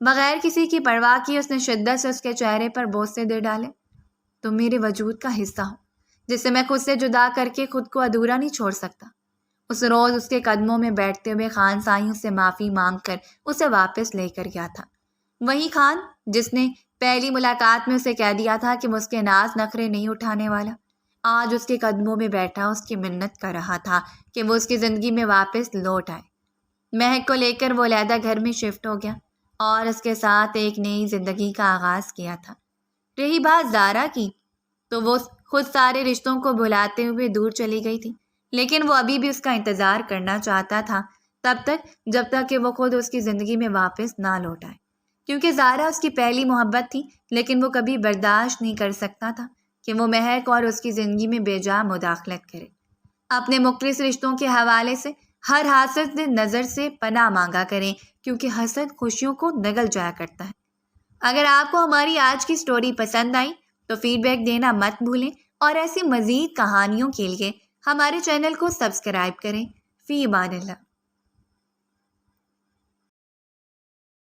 بغیر کسی کی پرواہ کیے اس نے شدت سے اس کے چہرے پر بوسے دے ڈالے۔ تم میرے وجود کا حصہ ہو، جسے میں خود سے جدا کر کے خود کو ادھورا نہیں چھوڑ سکتا۔ اس روز اس کے قدموں میں بیٹھتے ہوئے خان سائیں سے معافی مانگ کر اسے واپس لے کر گیا تھا۔ وہی خان جس نے پہلی ملاقات میں اسے کہہ دیا تھا کہ وہ اس کے ناز نخرے نہیں اٹھانے والا، آج اس کے قدموں میں بیٹھا اس کی منت کر رہا تھا کہ وہ اس کی زندگی میں واپس لوٹ آئے۔ مہک کو لے کر وہ علیحدہ گھر میں شفٹ ہو گیا اور اس کے ساتھ ایک نئی زندگی کا آغاز کیا تھا۔ رہی بات زارا کی، تو وہ خود سارے رشتوں کو بھلاتے ہوئے دور چلی گئی تھی، لیکن وہ ابھی بھی اس کا انتظار کرنا چاہتا تھا، تب تک جب تک کہ وہ خود اس کی زندگی میں واپس نہ لوٹ آئے، کیونکہ زارا اس کی پہلی محبت تھی، لیکن وہ کبھی برداشت نہیں کر سکتا تھا کہ وہ مہک اور اس کی زندگی میں بے جا مداخلت کرے۔ اپنے مخلص رشتوں کے حوالے سے ہر حاسد نظر سے پناہ مانگا کریں، کیونکہ حسد خوشیوں کو نگل جایا کرتا ہے۔ اگر آپ کو ہماری آج کی سٹوری پسند آئی تو فیڈ بیک دینا مت بھولیں، اور ایسی مزید کہانیوں کے لیے ہمارے چینل کو سبسکرائب کریں۔ فی امان اللہ۔